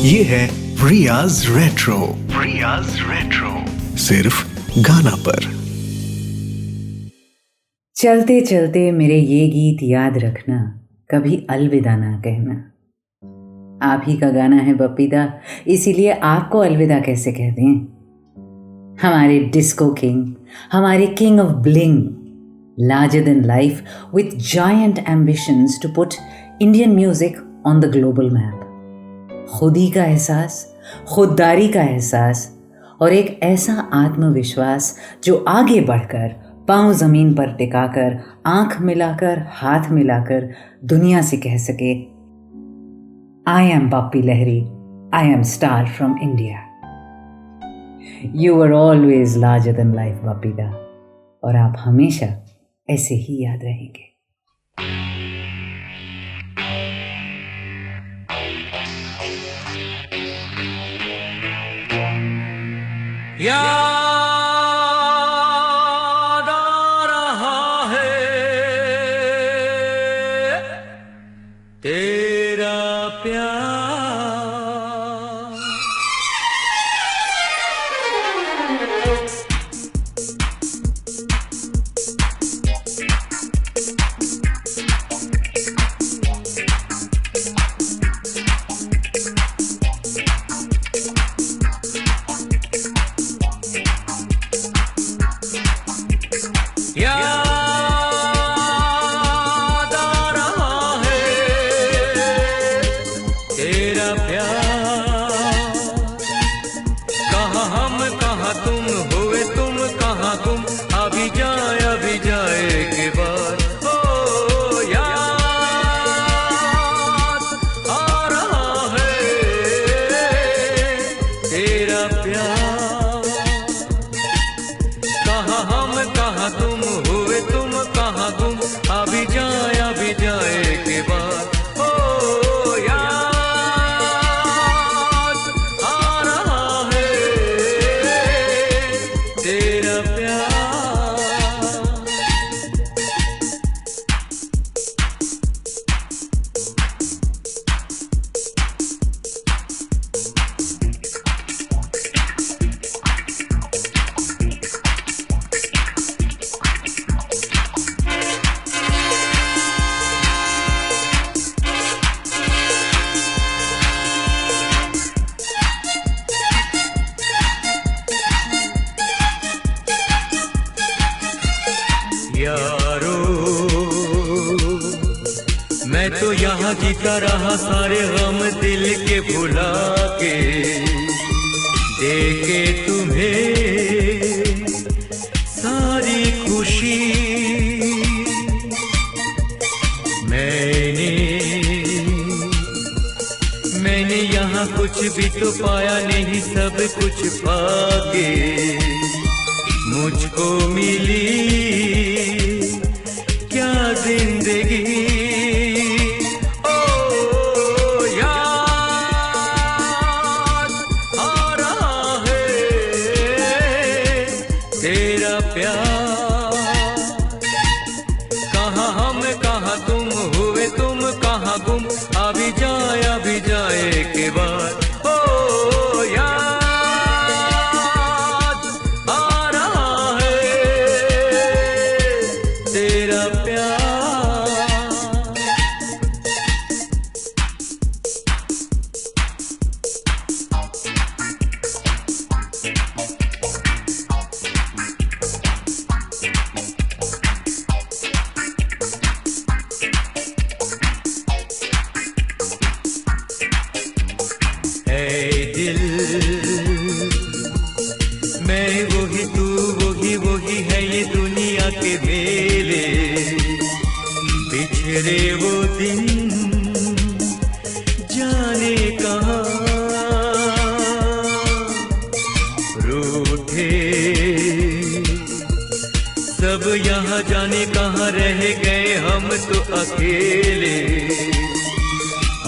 ये है रियाज रेट्रो। रियाज रेट्रो सिर्फ गाना पर। चलते चलते मेरे ये गीत याद रखना, कभी अलविदा ना कहना। आप ही का गाना है बप्पीदा, इसीलिए आपको अलविदा कैसे कह दें। हमारे डिस्को किंग, हमारे king of bling, larger than life with giant ambitions to put Indian music on the global map. खुदी का एहसास, खुददारी का एहसास और एक ऐसा आत्मविश्वास जो आगे बढ़कर पांव जमीन पर टिकाकर, आंख मिलाकर, हाथ मिलाकर दुनिया से कह सके, I am Bappy Lahiri, I am star from India. You were always larger than life, Bappida, और आप हमेशा ऐसे ही याद रहेंगे। याद आ रहा है तेरा प्यार, याद आ रहा है तेरा प्यार। कहाँ हम कहाँ तुम, हुए तुम कहाँ गुम, अभी जाए के बाद। ओ याद आ रहा है तेरा प्यार। कहाँ हम कहाँ तुम, हुए तुम कहाँ गुम, अभी जाए के बाद। ओ याद आ रहा है तेरा प्यार। यारो मैं तो यहाँ जीता रहा सारे गम दिल के भुला के, देके तुम्हें सारी खुशी। मैंने यहाँ कुछ भी तो पाया नहीं, सब कुछ पाके मुझको मिली क्या जिंदगी। ओ याद आ रहा है तेरा प्यार। कहाँ हम कहाँ तुम, हुए तुम कहाँ गुम, अभी जाए के बाद। ओ याद आ रहा है तेरा प्यार। ऐ दिल मैं वही, तू वही है ये दुनिया के मेले। बिछड़े वो दिन जाने कहाँ, रूठे सब यहाँ जाने कहाँ, रह गए हम तो अकेले।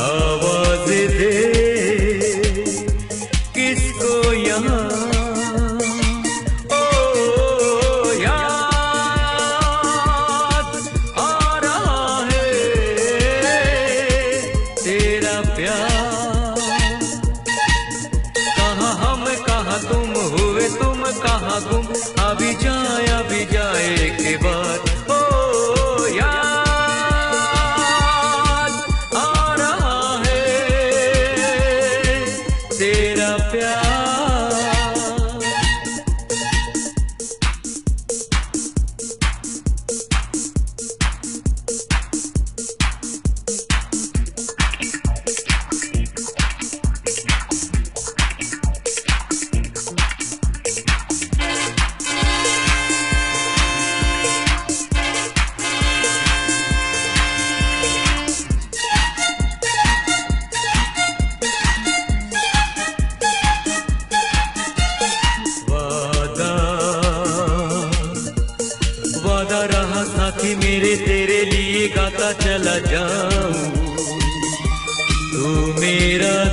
आवाज दे किसको यहाँ। ओ याद आ रहा है तेरा प्यार।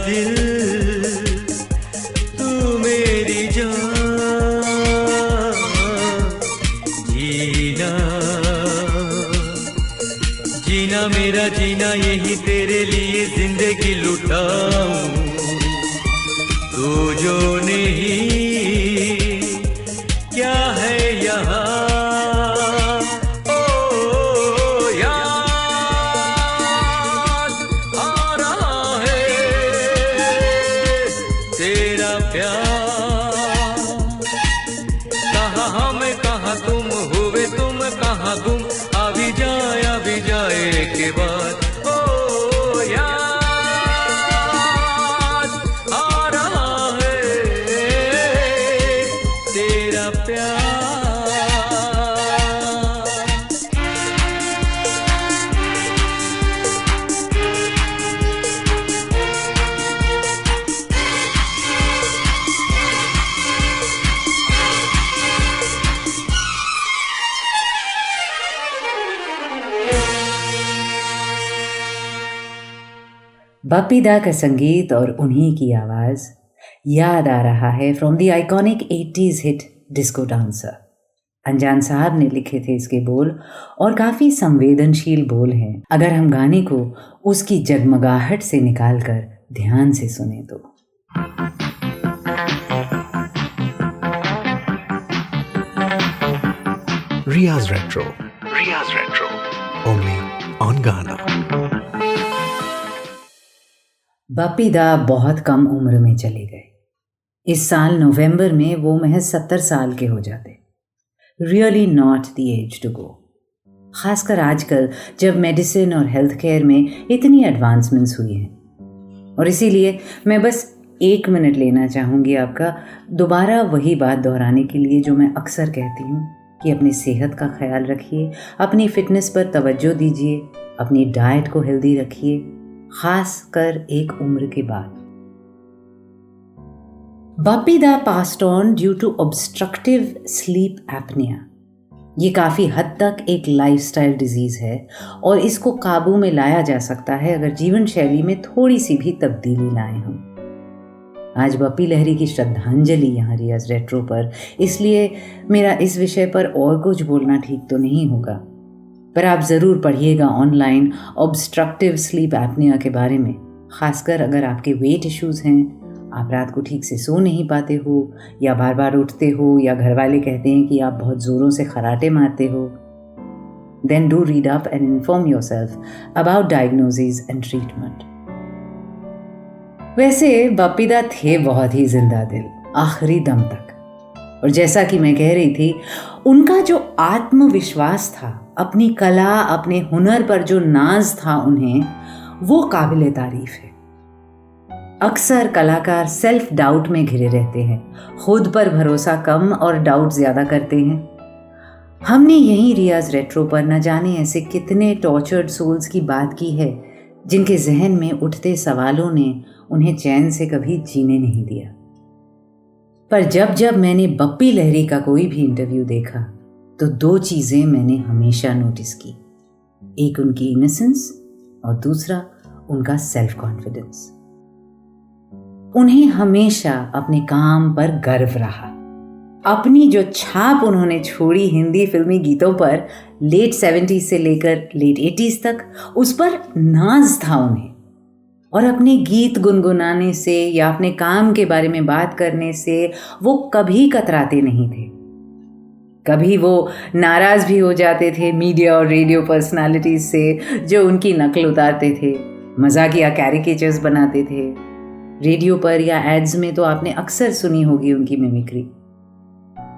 दिल तू मेरी जान, जीना जीना मेरा जीना यही तेरे लिए जिंदगी लुटाऊं, तू जो नहीं क्या है यहाँ, ओ याद आ रहा है तेरा प्यार, कहाँ हम कहाँ तुम हुए तुम कहाँ गुम, अभी जाए के बाद, ओ याद आ रहा है तेरा प्यार। बप्पी दा का संगीत और उन्हीं की आवाज़ याद आ रहा है from the iconic 80s hit disco dancer. अनजान साहब ने लिखे थे इसके बोल और काफ़ी संवेदनशील बोल हैं अगर हम गाने को उसकी जगमगाहट से निकालकर ध्यान से सुने तो। Riya's Retro, only on Ghana. Bappi दा बहुत कम उम्र में चले गए। इस साल नवंबर में वो महज 70 साल के हो जाते। Really not the age to go, खासकर आजकल जब मेडिसिन और हेल्थ केयर में इतनी एडवांसमेंट्स हुई हैं। और इसीलिए मैं बस 1 मिनट लेना चाहूँगी आपका, दोबारा वही बात दोहराने के लिए जो मैं अक्सर कहती हूँ कि अपनी सेहत का ख्याल रखिए, अपनी फिटनेस पर तवज्जो दीजिए, अपनी डाइट को हेल्दी रखिए, खास कर एक उम्र के बाद। Bappi da passed on due to obstructive sleep apnoea. ये काफ़ी हद तक एक लाइफस्टाइल डिजीज़ है और इसको काबू में लाया जा सकता है अगर जीवन शैली में थोड़ी सी भी तब्दीली लाएं हम। आज बप्पी लहरी की श्रद्धांजलि यहाँ रियाज रेट्रो पर, इसलिए मेरा इस विषय पर और कुछ बोलना ठीक तो नहीं होगा, पर आप ज़रूर पढ़िएगा ऑनलाइन ऑब्स्ट्रक्टिव स्लीप एपनिया के बारे में, खासकर अगर आपके वेट इश्यूज़ हैं, आप रात को ठीक से सो नहीं पाते हो या बार बार उठते हो या घर वाले कहते हैं कि आप बहुत ज़ोरों से खराटे मारते हो। Then do read up and inform yourself about diagnosis and treatment. वैसे बप्पी दा थे बहुत ही जिंदा दिल आखिरी दम तक, और जैसा कि मैं कह रही थी, उनका जो आत्मविश्वास था, अपनी कला अपने हुनर पर जो नाज था उन्हें, वो काबिले तारीफ है। अक्सर कलाकार सेल्फ डाउट में घिरे रहते हैं, खुद पर भरोसा कम और डाउट ज़्यादा करते हैं। हमने यहीं रियाज रेट्रो पर न जाने ऐसे कितने टॉर्चर्ड सोल्स की बात की है जिनके जहन में उठते सवालों ने उन्हें चैन से कभी जीने नहीं दिया। पर जब जब मैंने बप्पी लहरी का कोई भी इंटरव्यू देखा तो 2 चीज़ें मैंने हमेशा नोटिस की, एक उनकी इनोसेंस और दूसरा उनका सेल्फ कॉन्फिडेंस। उन्हें हमेशा अपने काम पर गर्व रहा। अपनी जो छाप उन्होंने छोड़ी हिंदी फिल्मी गीतों पर लेट 70s से लेकर लेट 80s तक, उस पर नाज था उन्हें। और अपने गीत गुनगुनाने से या अपने काम के बारे में बात करने से वो कभी कतराते नहीं थे। कभी वो नाराज भी हो जाते थे मीडिया और रेडियो पर्सनालिटीज से जो उनकी नकल उतारते थे, मजाकिया कैरिकेचर्स बनाते थे। रेडियो पर या एड्स में तो आपने अक्सर सुनी होगी उनकी मिमिक्री।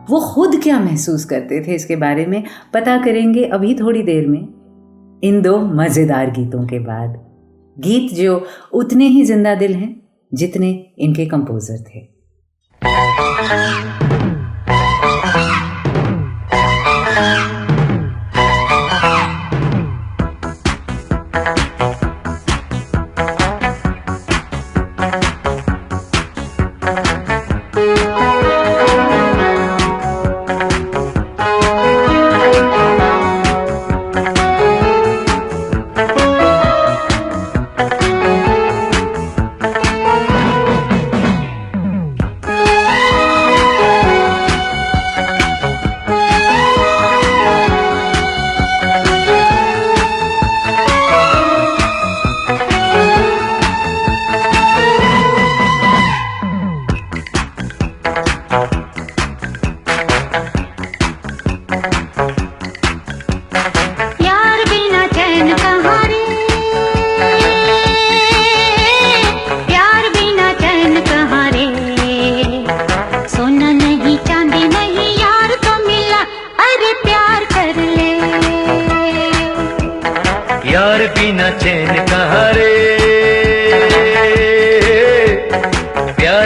वो खुद क्या महसूस करते थे इसके बारे में पता करेंगे अभी थोड़ी देर में, इन 2 मज़ेदार गीतों के बाद। गीत जो उतने ही जिंदा दिल हैं जितने इनके कंपोजर थे।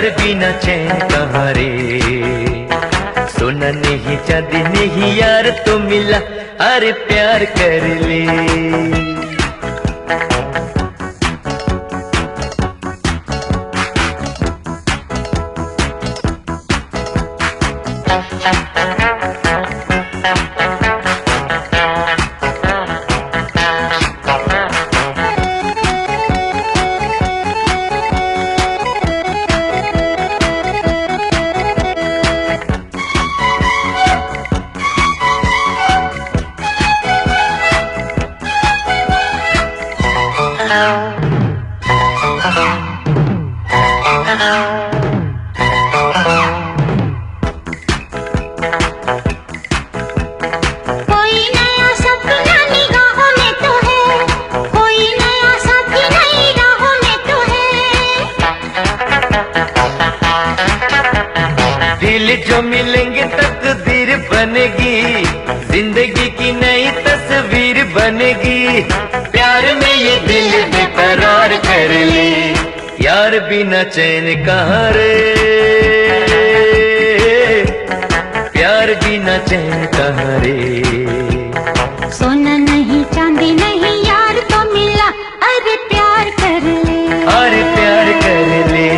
यार बिना चैन कहाँ रे। सोना नहीं चांदी नहीं यार तो मिला, अरे प्यार कर ले। जो मिलेंगे तकदीर बनेगी, जिंदगी की नई तस्वीर बनेगी। प्यार में ये दिल बेकरार कर ले, यार बिना चैन कहाँ रे। प्यार बिना चैन कहाँ रे। सोना नहीं चांदी नहीं यार तो मिला, अरे प्यार कर ले, अरे प्यार कर ले।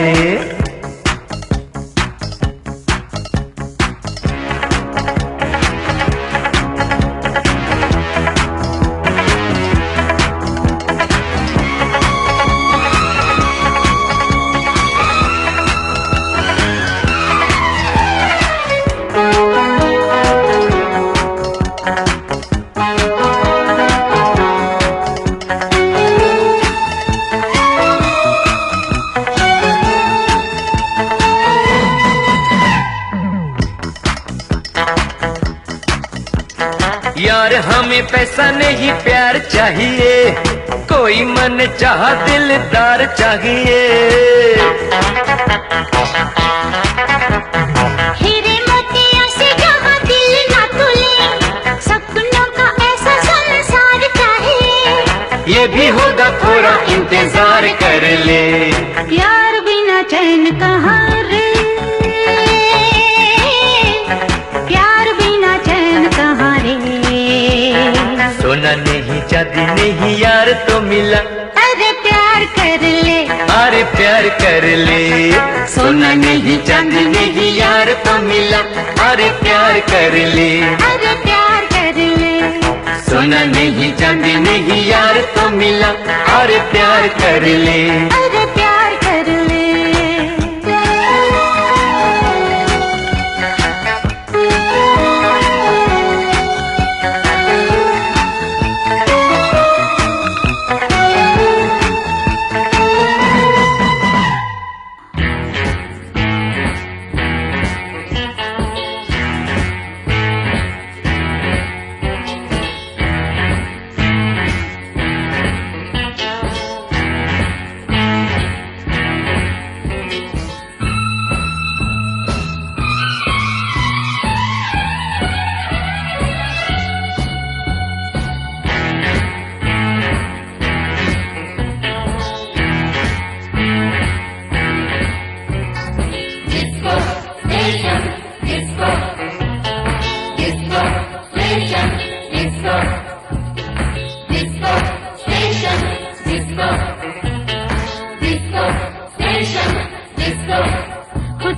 यार हमें पैसा नहीं प्यार चाहिए, कोई मन चाह दिलदार चाहिए। हीरे मोतियों से जहाँ दिल ना तुले, सपनों का ऐसा संसार चाहिए। ये भी होगा थोड़ा इंतजार कर ले, यार बिना चैन कहाँ रे। प्यार बिना चैन कहाँ रे। सोना नहीं चांदी नहीं यार तो मिला, अरे प्यार कर ले, अरे प्यार कर ले। सोना नहीं चांदी नहीं यार तो मिला, अरे प्यार कर ले, अरे प्यार कर ले। सोना नहीं चांदी नहीं यार तो मिला, अरे प्यार कर ले, अरे प्यार कर ले।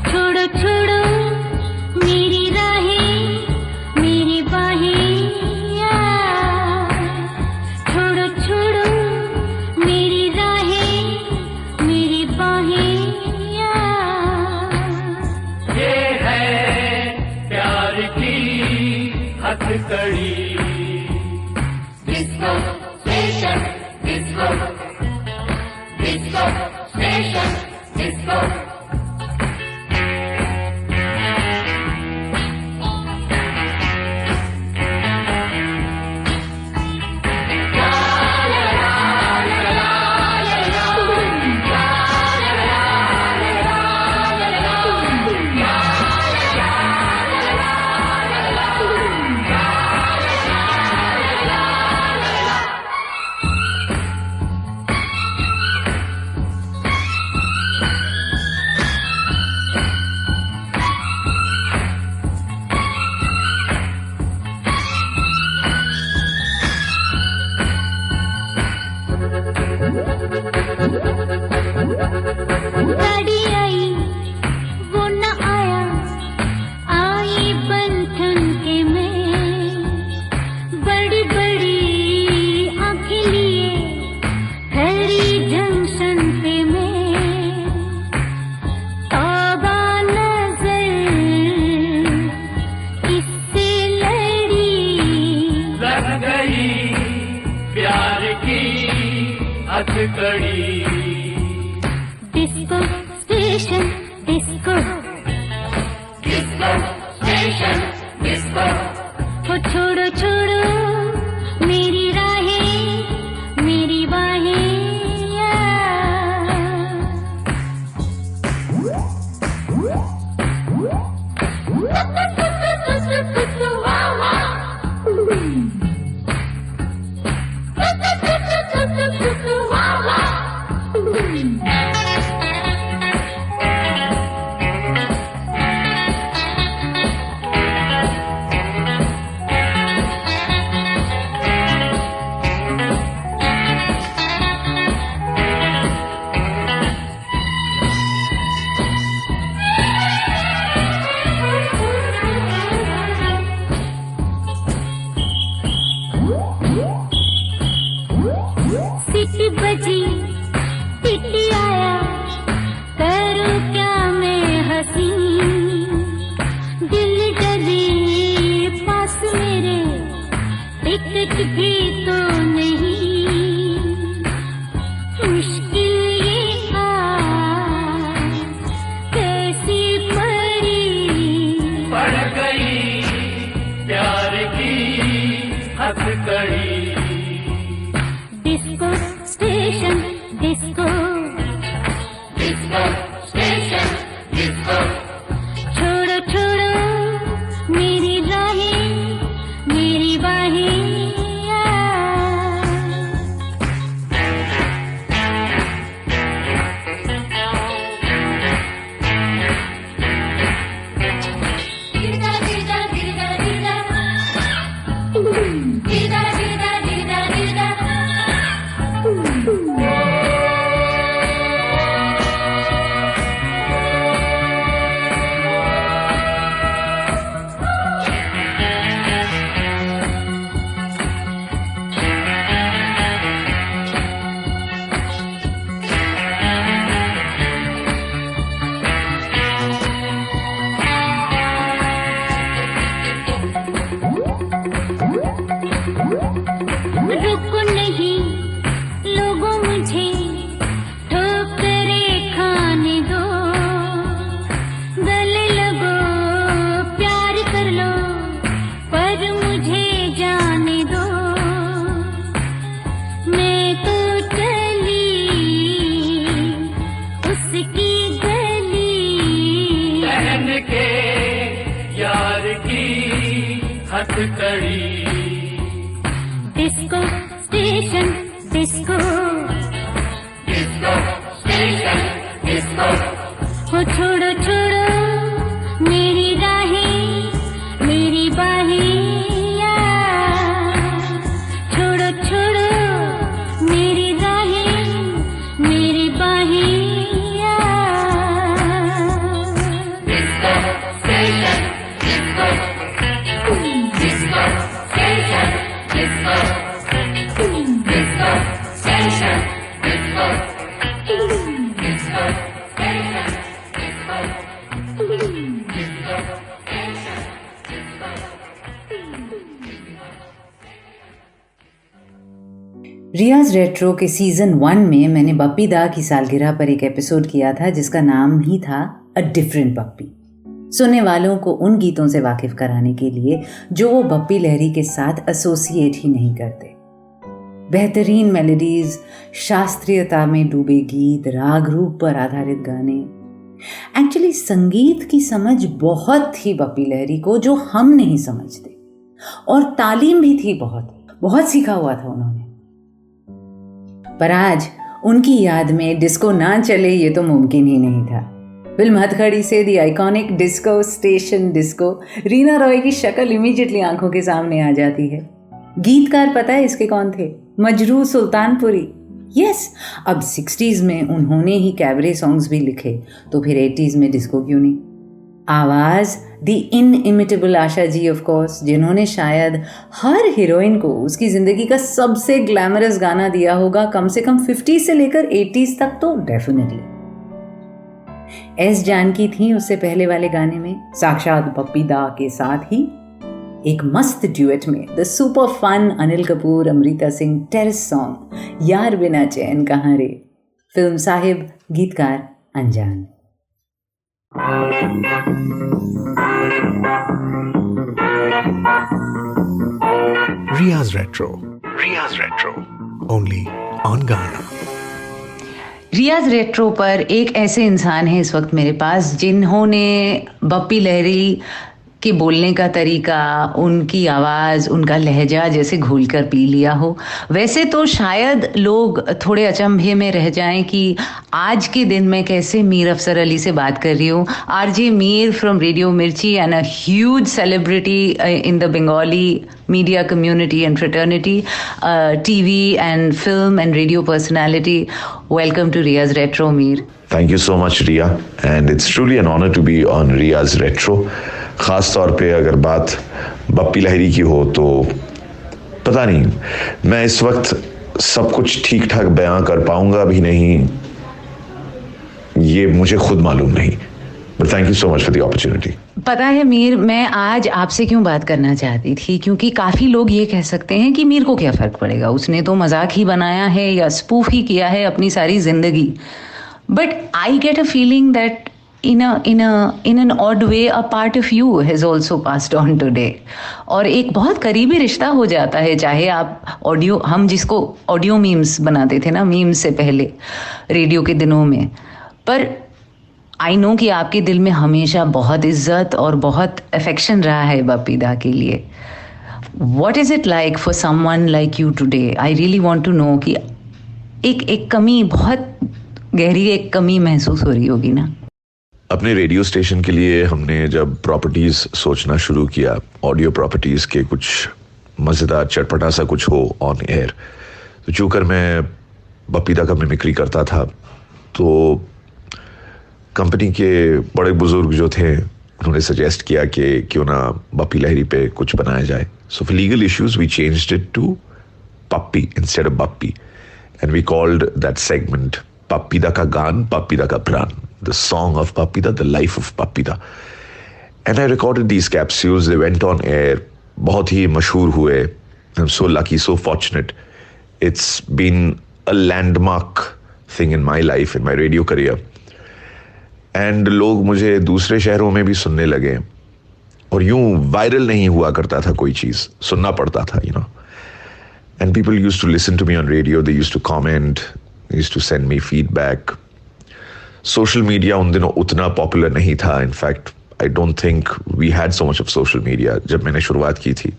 छोड़ो छोड़ो मेरी राहें, मेरी बाहें, छोड़ो छोड़ो मेरी राहें, मेरी बाहें। ये है प्यार की हथकड़ी। Disco station, disco disco station, disco. हथकड़ी। Disco station disco, disco station disco, हो छोड़ो छोड़ो मेरी राहें मेरी बाहें। सिटी बजी सिटी आया, करूं क्या मैं हंसी, दिल डरे पास मेरे, टिकट भी तो नहीं, मुश्किल ये था कैसी पड़ी, पड़ गई प्यार की हथकड़ी। Disco station disco, disco station disco, छोड़ो छोड़ो मेरी राहें मेरी बाहें। रुको नहीं लोगों मुझे ठोकरें खाने दो, गले लगो प्यार कर लो पर मुझे जाने दो, मैं तो चली उसकी गली, पहन के यार की हथकड़ी। Disco station disco, disco station disco, हो छोड़ो छोड़ो मेरी राहें मेरी बाहें, छोड़ो छोड़ो मेरी राहें मेरी बाहें। Disco station disco, disco station disco, disco station disco, disco station disco, disco station disco. Riyaz retro के सीजन 1 में मैंने बप्पी दा की सालगिरह पर एक एपिसोड किया था जिसका नाम ही था अ डिफरेंट बप्पी। सुनने वालों को उन गीतों से वाकिफ कराने के लिए जो वो बप्पी लहरी के साथ एसोसिएट ही नहीं करते। बेहतरीन मेलोडीज, शास्त्रीयता में डूबे गीत, राग रूप पर आधारित गाने। एक्चुअली संगीत की समझ बहुत थी बप्पी लहरी को जो हम नहीं समझते, और तालीम भी थी, बहुत सीखा हुआ था उन्होंने। पर आज उनकी याद में डिस्को ना चले ये तो मुमकिन ही नहीं था। फिल्म हथकड़ी से the iconic disco station disco, Reena Roy की शक्ल इमीडिएटली आंखों के सामने आ जाती है। गीतकार पता है इसके कौन थे? मजरू सुल्तानपुरी। यस, अब 60s में उन्होंने ही कैबरे सॉन्ग्स भी लिखे, तो फिर 80s में डिस्को क्यों नहीं? आवाज़ the inimitable Asha ji of course, जिन्होंने शायद हर हीरोइन को उसकी ज़िंदगी का सबसे ग्लैमरस गाना दिया होगा, कम से कम 50s से लेकर 80s तक तो डेफिनेटली। एस जानकी थी उससे पहले वाले गाने में, साक्षात बप्पी दा के साथ ही एक मस्त ड्यूएट में the super fun Anil Kapoor Amrita Singh terrace song यार बिना चैन कहाँ रे, फिल्म साहिब, गीतकार अनजान। Riya's Retro, only on Gaana. रियाज रेट्रो पर एक ऐसे इंसान है इस वक्त मेरे पास जिन्होंने बप्पी लहरी के बोलने का तरीका, उनकी आवाज़, उनका लहजा जैसे घोल कर पी लिया हो। वैसे तो शायद लोग थोड़े अचंभे में रह जाएं कि आज के दिन मैं कैसे मीर अफसर अली से बात कर रही हूँ। आरजे मीर फ्रॉम रेडियो मिर्ची and a huge celebrity in the Bengali media community and fraternity, TV and film and radio personality. Welcome to Riya's Retro, Mir. Thank you so much, Riya. And it's truly an honor to be on Riya's Retro. खास तौर पे अगर बात बप्पी लहरी की हो तो पता नहीं मैं इस वक्त सब कुछ ठीक ठाक बयां कर पाऊंगा भी नहीं, ये मुझे खुद मालूम नहीं। But thank you so much for the opportunity. पता है मीर, मैं आज आपसे क्यों बात करना चाहती थी, क्योंकि काफ़ी लोग ये कह सकते हैं कि मीर को क्या फ़र्क पड़ेगा, उसने तो मजाक ही बनाया है या स्पूफ ही किया है अपनी सारी ज़िंदगी। But I get a feeling that in an odd way a part of you has also passed on today, और एक बहुत करीबी रिश्ता हो जाता है। चाहे आप ऑडियो, हम जिसको ऑडियो मीम्स बनाते थे ना, मीम्स से पहले रेडियो के दिनों में, पर आई नो कि आपके दिल में हमेशा बहुत इज्जत और बहुत अफेक्शन रहा है बप्पी दा के लिए। What is it like for someone like you today? I really want to know कि एक कमी, बहुत गहरी एक कमी महसूस हो रही होगी ना। अपने रेडियो स्टेशन के लिए हमने जब प्रॉपर्टीज सोचना शुरू किया, ऑडियो प्रॉपर्टीज के कुछ मज़ेदार चटपटा सा कुछ हो ऑन एयर, तो चूँकि मैं बप्पी दा का मिमिक्री करता था, तो कंपनी के बड़े बुजुर्ग जो थे उन्होंने सजेस्ट किया कि क्यों ना बप्पी लहरी पे कुछ बनाया जाए। So for legal issues we changed it to Pappi instead of Bappi, and we called that segment Pappi da का गान, पप्पी दा का प्राण, द सॉन्ग ऑफ पप्पी दा, the life of Bappi da. And I recorded these capsules, they went on air, बहुत ही मशहूर हुए। I am so lucky, so fortunate, it's been a landmark thing in my life, in my radio career. And लोग मुझे दूसरे शहरों में भी सुनने लगे, और यूं वायरल नहीं हुआ करता था कोई चीज़, सुनना पड़ता था, you know. And people used to listen to me on radio, they used to comment, they used to send me feedback. Social media उन दिनों उतना पॉपुलर नहीं था। In fact I don't think we had so much of social media जब मैंने शुरुआत की थी।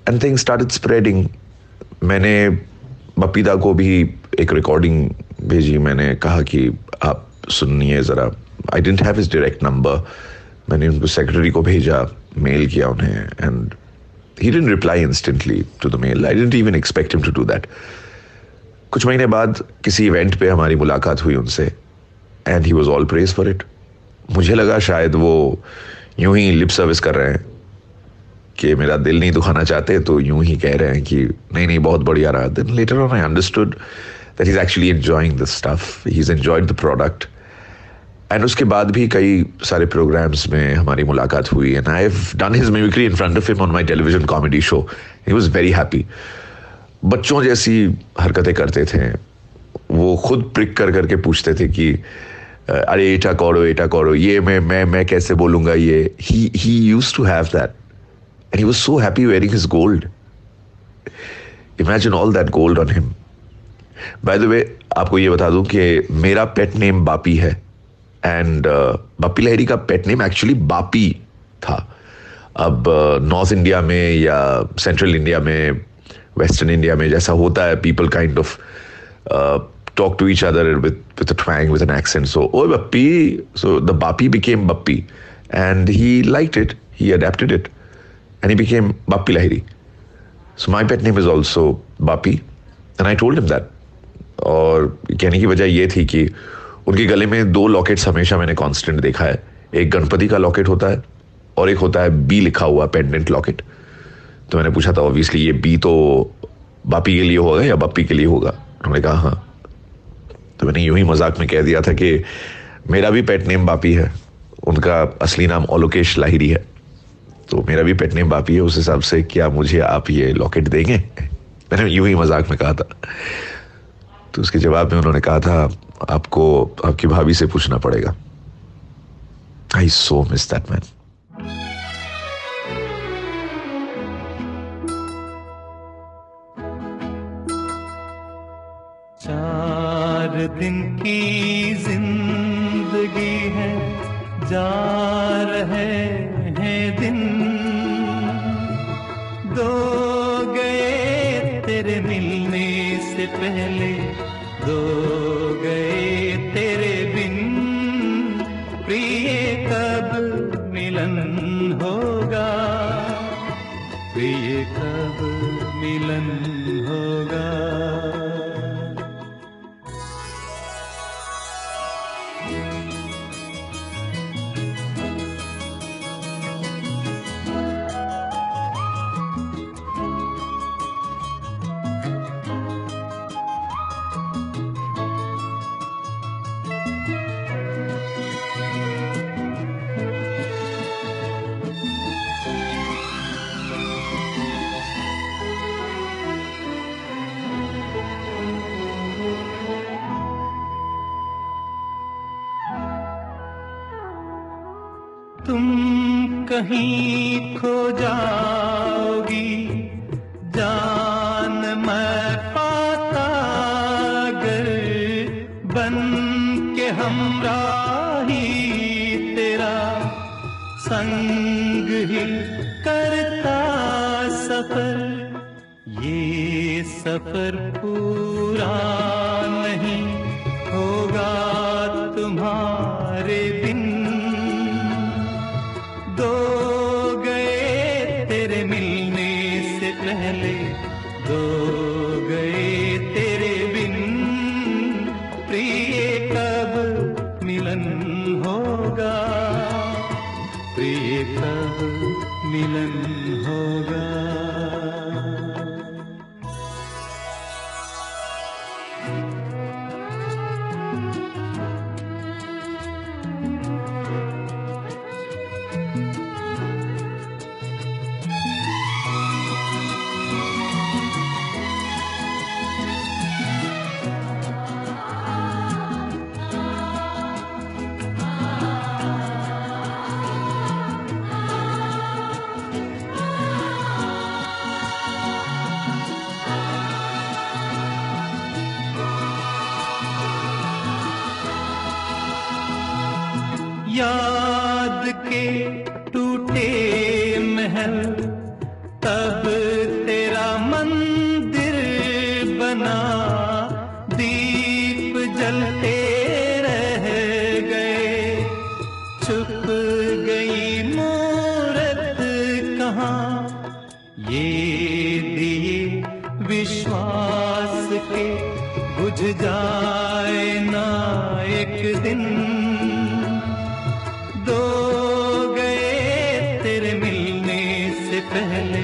And things started spreading. मैंने बप्पी दा को भी एक रिकॉर्डिंग भेजी, मैंने कहा कि आप सुनिए ज़रा। I didn't have his direct number, मैंने उनको सेक्रेटरी को भेजा, मेल किया उन्हें, and he didn't reply instantly to the mail. I didn't even expect him to do that. कुछ महीने बाद किसी इवेंट पे हमारी मुलाकात हुई उनसे, and he was all praise for it. मुझे लगा शायद वो यूं ही लिप सर्विस कर रहे हैं कि मेरा दिल नहीं दुखाना चाहते, तो यूं ही कह रहे हैं कि नहीं नहीं बहुत बढ़िया रहा। Then later on I understood that he's actually enjoying this stuff, he's enjoyed the product। and उसके बाद भी कई सारे प्रोग्राम्स में हमारी मुलाकात हुई, and I've done his mimicry in front of him on my television comedy show। he was very happy। बच्चों जैसी हरकतें करते थे, वो खुद प्रिक कर करके पूछते थे कि अरे एटा करो, ये मैं कैसे बोलूँगा ये। he used to have that, and he was so happy wearing his gold। imagine all that gold on him। By the way आपको ये बता दूं कि मेरा पेट नेम बापी है, एंड बप्पी लहरी का पेट नेम एक्चुअली बापी था। अब नॉर्थ इंडिया में या सेंट्रल इंडिया में, वेस्टर्न इंडिया में जैसा होता है, people kind of talk to each other with a twang, with an accent। so oh bappy, so the bapi became bappi, and he liked it, he adapted it, and he became Bappi Lahiri। so my pet name is also Bapi, and I told him that। और कहने की वजह ये थी कि उनके गले में 2 लॉकेट्स हमेशा मैंने कांस्टेंट देखा है। एक गणपति का लॉकेट होता है और एक होता है बी लिखा हुआ पेंडेंट लॉकेट। तो मैंने पूछा था ऑब्वियसली ये बी तो बापी के लिए होगा या बप्पी के लिए होगा? उन्होंने कहा हाँ। तो मैंने यूं ही मजाक में कह दिया था कि मेरा भी पेट नेम बापी है, उनका असली नाम ओलोकेश लाहिरी है। तो मेरा भी पेट नेम बापी है, उस हिसाब से क्या मुझे आप ये लॉकेट देंगे? मैंने यूं ही मजाक में कहा था। तो उसके जवाब में उन्होंने कहा था, आपको आपकी भाभी से पूछना पड़ेगा। आई सो मिस दैट मैन। चार दिन की जिंदगी है, जा रहे हैं दिन, दो गए तेरे मिलने से पहले, दो गए तेरे बिन, प्रिय कब मिलन होगा, प्रिय कब मिलन होगा। तुम कहीं खो जाओगी, जान मैं पाता अगर, बन के हमराही तेरा, संग ही करता सफर, ये सफर पूरा नहीं होगा तुम्हारे बिन, दो गए तेरे मिलने से पहले, दो गए तेरे बिन, प्रिय कब मिलन होगा, प्रिय कब मिलन होगा। याद के टूटे महल, तब तेरा मंदिर बना, दीप जलते रह गए, छुप गई मूरत कहाँ, ये दिए विश्वास के बुझ जाए ना एक दिन, दो गए तेरे मिलने से पहले,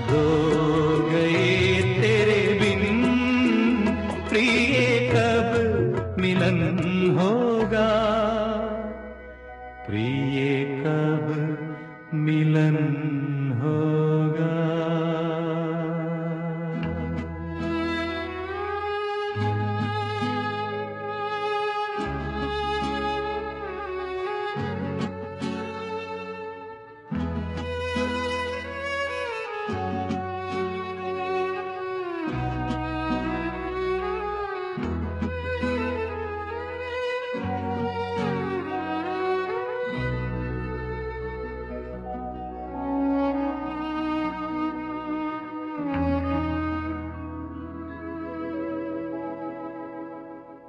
दो गए तेरे बिन, प्रिय कब मिलन होगा, प्रिय कब मिलन होगा।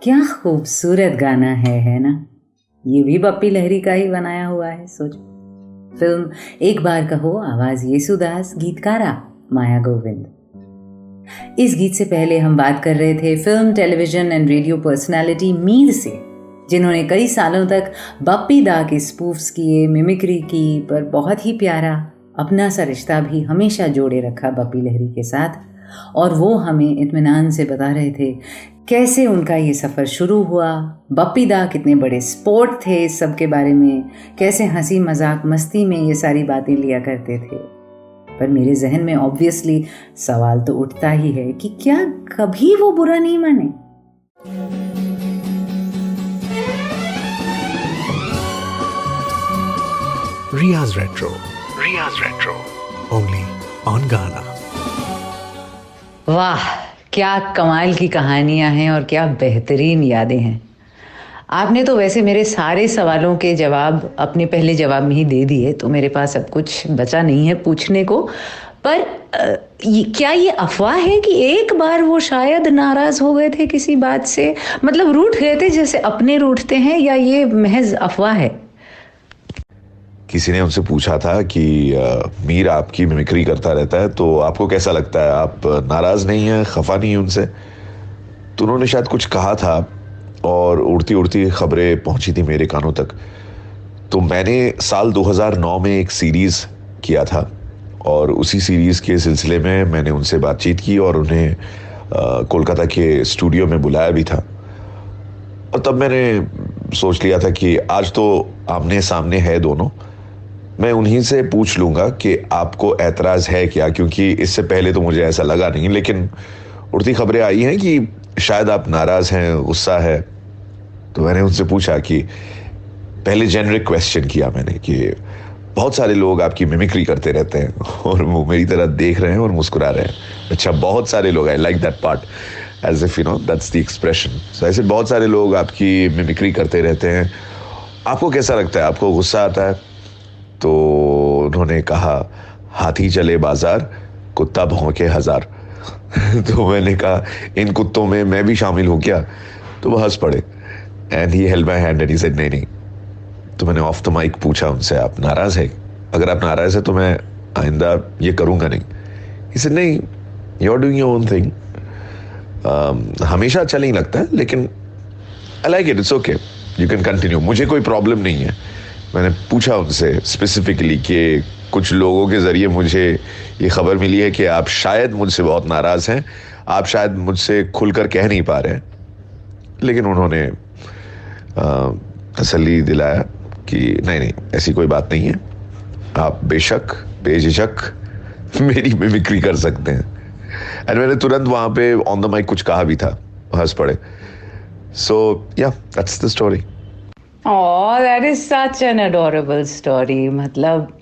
क्या खूबसूरत गाना है ना? ये भी बप्पी लहरी का ही बनाया हुआ है, सोचो। फिल्म एक बार कहो, आवाज येसुदास, गीतकारा माया गोविंद। इस गीत से पहले हम बात कर रहे थे film, television and radio personality Mir से, जिन्होंने कई सालों तक बप्पी दा के स्पूफ्स किए, मिमिक्री की, पर बहुत ही प्यारा अपना सा रिश्ता भी हमेशा जोड़े रखा बप्पी लहरी के साथ। और वो हमें इत्मीनान से बता रहे थे कैसे उनका ये सफ़र शुरू हुआ, बप्पी दा कितने बड़े स्पोर्ट थे इस सब के बारे में, कैसे हंसी मजाक मस्ती में ये सारी बातें लिया करते थे। पर मेरे जहन में ऑब्वियसली सवाल तो उठता ही है कि क्या कभी वो बुरा नहीं माने। रियाज रेट्रो ओनली ऑन गाना। वाह, क्या कमाल की कहानियां हैं और क्या बेहतरीन यादें हैं। आपने तो वैसे मेरे सारे सवालों के जवाब अपने पहले जवाब में ही दे दिए, तो मेरे पास अब कुछ बचा नहीं है पूछने को। पर क्या ये अफवाह है कि एक बार वो शायद नाराज हो गए थे किसी बात से, मतलब रूठ गए थे जैसे अपने रूठते हैं, या ये महज अफवाह है? किसी ने उनसे पूछा था कि मीर आपकी मिमिक्री करता रहता है तो आपको कैसा लगता है, आप नाराज नहीं है, खफा नहीं है उनसे? तो उन्होंने शायद कुछ कहा था और उड़ती उड़ती खबरें पहुंची थी मेरे कानों तक। तो मैंने साल 2009 में एक सीरीज किया था और उसी सीरीज के सिलसिले में मैंने उनसे बातचीत की और उन्हें कोलकाता के स्टूडियो में बुलाया भी था। और तब मैंने सोच लिया था कि आज तो आमने सामने है दोनों, मैं उन्हीं से पूछ लूंगा कि आपको एतराज है क्या, क्योंकि इससे पहले तो मुझे ऐसा लगा नहीं, लेकिन उड़ती खबरें आई हैं कि शायद आप नाराज हैं, गुस्सा है। तो मैंने उनसे पूछा कि पहले जेनरिक क्वेश्चन किया मैंने कि बहुत सारे लोग आपकी मिमिक्री करते रहते हैं और वो मेरी तरह देख रहे हैं और मुस्कुरा रहे हैं। अच्छा, बहुत सारे लोग, I like that part, as if you know that's the expression. So ऐसे बहुत सारे लोग आपकी मिमिक्री करते रहते हैं, आपको कैसा लगता है, आपको गुस्सा आता है? तो उन्होंने कहा, हाथी चले बाजार, कुत्ता भौंके हजार। तो मैंने कहा, इन कुत्तों में मैं भी शामिल हूं क्या? तो वो हंस पड़े and he held my hand and he said नहीं। तो मैंने ऑफ द माइक पूछा उनसे, आप नाराज है? अगर आप नाराज है तो मैं आइंदा ये करूंगा नहीं। ही सेड नहीं, you are doing your own thing. हमेशा अच्छा नहीं लगता है, लेकिन I like it, it's okay, you can continue, मुझे कोई प्रॉब्लम नहीं है। मैंने पूछा उनसे स्पेसिफिकली कि कुछ लोगों के जरिए मुझे ये खबर मिली है कि आप शायद मुझसे बहुत नाराज हैं, आप शायद मुझसे खुलकर कह नहीं पा रहे हैं। लेकिन उन्होंने तसल्ली दिलाया कि नहीं, ऐसी कोई बात नहीं है, आप बेशक बेझिझक मेरी मिमिक्री कर सकते हैं। एंड मैंने तुरंत वहां पे ऑन द माइक कुछ कहा भी था, हंस पड़े। सो या, that's the story. Oh, that is such an adorable story. मतलब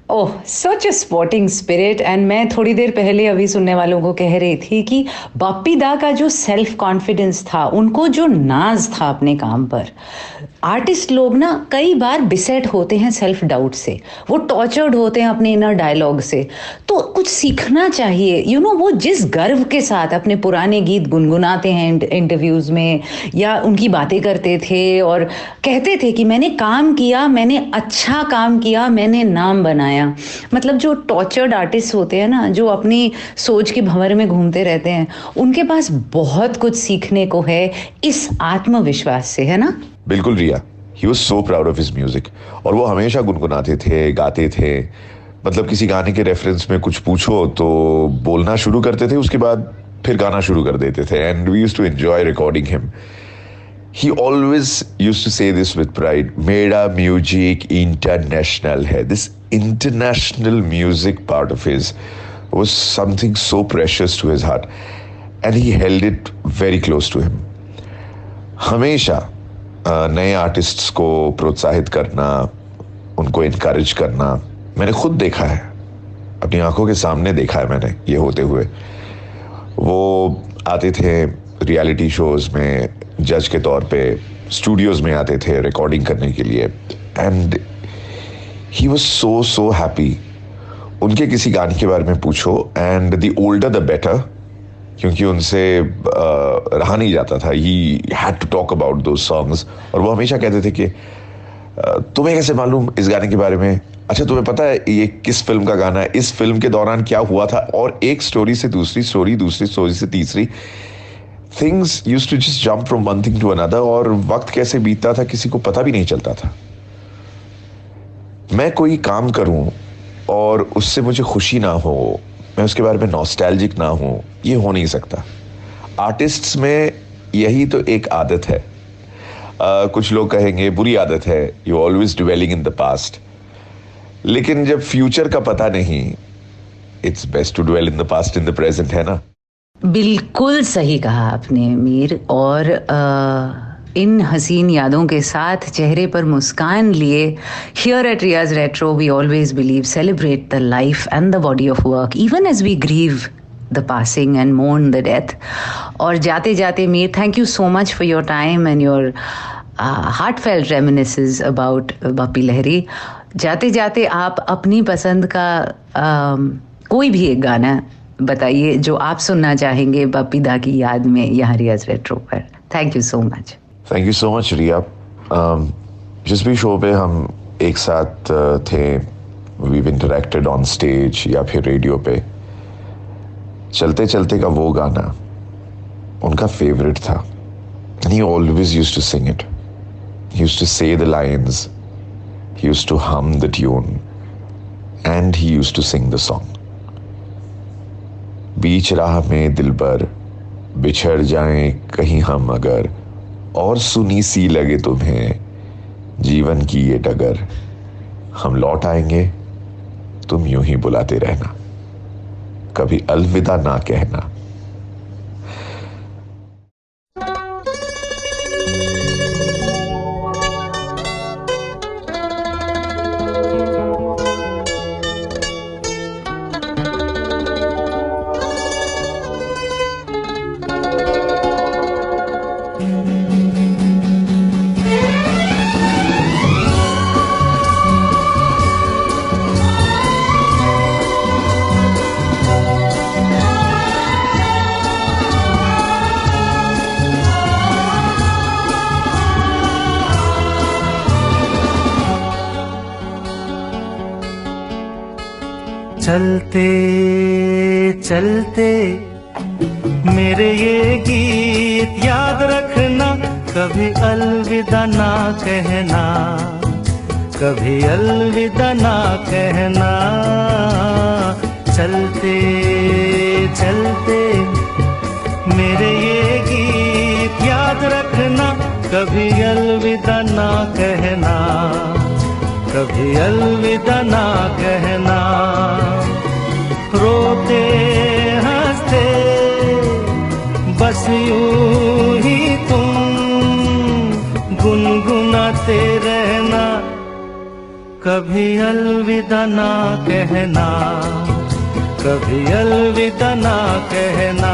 ओह, सच अ स्पोर्टिंग स्पिरिट। एंड मैं थोड़ी देर पहले अभी सुनने वालों को कह रही थी कि बप्पी दा का जो सेल्फ कॉन्फिडेंस था, उनको जो नाज था अपने काम पर। आर्टिस्ट लोग ना कई बार बिसेट होते हैं सेल्फ डाउट से, वो टॉर्चर्ड होते हैं अपने इनर डायलॉग से, तो कुछ सीखना चाहिए। यू नो, वो जिस गर्व के साथ अपने पुराने गीत गुनगुनाते हैं इंटरव्यूज में, या उनकी बातें करते थे और कहते थे कि मैंने काम किया, मैंने अच्छा काम किया, मैंने नाम बनाया। मतलब जो टॉर्चर्ड आर्टिस्ट होते हैं ना, जो अपनी सोच के भंवर में घूमते रहते हैं, उनके पास बहुत कुछ सीखने को है इस आत्मविश्वास से, है ना? बिल्कुल रिया, he was so proud of his music। और वो हमेशा गुनगुनाते थे, गाते थे। मतलब किसी गाने के रेफरेंस में कुछ पूछो तो बोलना शुरू करते थे, उसके बाद फिर गाना शुरू कर देते थे। And we used to enjoy recording him. He always used to say this with pride, मेरा म्यूजिक इंटरनेशनल है। This international music part of his was something so precious to his heart and he held it very close to him। हमेशा नए artists को प्रोत्साहित करना, उनको encourage करना, मैंने खुद देखा है, अपनी आंखों के सामने देखा है मैंने ये होते हुए। वो आते थे रियलिटी शोज में जज के तौर पे, स्टूडियोज में आते थे रिकॉर्डिंग करने के लिए, and he was so happy. उनके किसी गाने के बारे में पूछो and the older the better, क्योंकि उनसे रहा नहीं जाता था, he had to talk about those songs. और वो हमेशा कहते थे कि तुम्हें कैसे मालूम इस गाने के बारे में? अच्छा, तुम्हें पता है ये किस फिल्म का गाना है, इस फिल्म के दौरान क्या हुआ था? और एक स्टोरी से दूसरी स्टोरी, दूसरी स्टोरी से तीसरी। Things used to just jump from one thing to another, और वक्त कैसे बीतता था किसी को पता भी नहीं चलता था। मैं कोई काम करूं और उससे मुझे खुशी ना हो, मैं उसके बारे में नॉस्टैल्जिक ना हूं, ये हो नहीं सकता। आर्टिस्ट्स में यही तो एक आदत है, कुछ लोग कहेंगे बुरी आदत है, you always dwelling in the past, लेकिन जब फ्यूचर का पता नहीं, it's best to dwell in the past in the present, है ना? बिल्कुल सही कहा आपने मीर। और इन हसीन यादों के साथ चेहरे पर मुस्कान लिए, here at Riyaz retro we always believe celebrate the life and the body of work even as we grieve the passing and mourn the death. और जाते जाते Mir, thank you so much for your time and your heartfelt reminiscences about Bappi Lahiri. जाते जाते आप अपनी पसंद का कोई भी एक गाना बताइए जो आप सुनना चाहेंगे बप्पी दा की याद में यहाँ रियाज रेट्रो पर। Thank you so much. Thank you so much Riya. जिस भी शो पे हम एक साथ थे, वीव इंटरेक्टेड ऑन स्टेज या फिर रेडियो पे, चलते चलते का वो गाना उनका फेवरेट था। And he always used to sing it. He used to say the lines. He used to hum the tune. And he used to sing the song. बीच राह में दिलबर बिछड़ जाएं कहीं हम अगर, और सुनी सी लगे तुम्हें जीवन की ये डगर, हम लौट आएंगे तुम यूं ही बुलाते रहना, कभी अलविदा ना कहना। चलते चलते मेरे ये गीत याद रखना, कभी अलविदा ना कहना, कभी अलविदा ना कहना। चलते चलते मेरे ये गीत याद रखना, कभी अलविदा ना कहना, कभी अलविदा ना कहना। रोते हंसते बस यूं ही तुम गुनगुनाते रहना, कभी अलविदा ना कहना, कभी अलविदा ना कहना।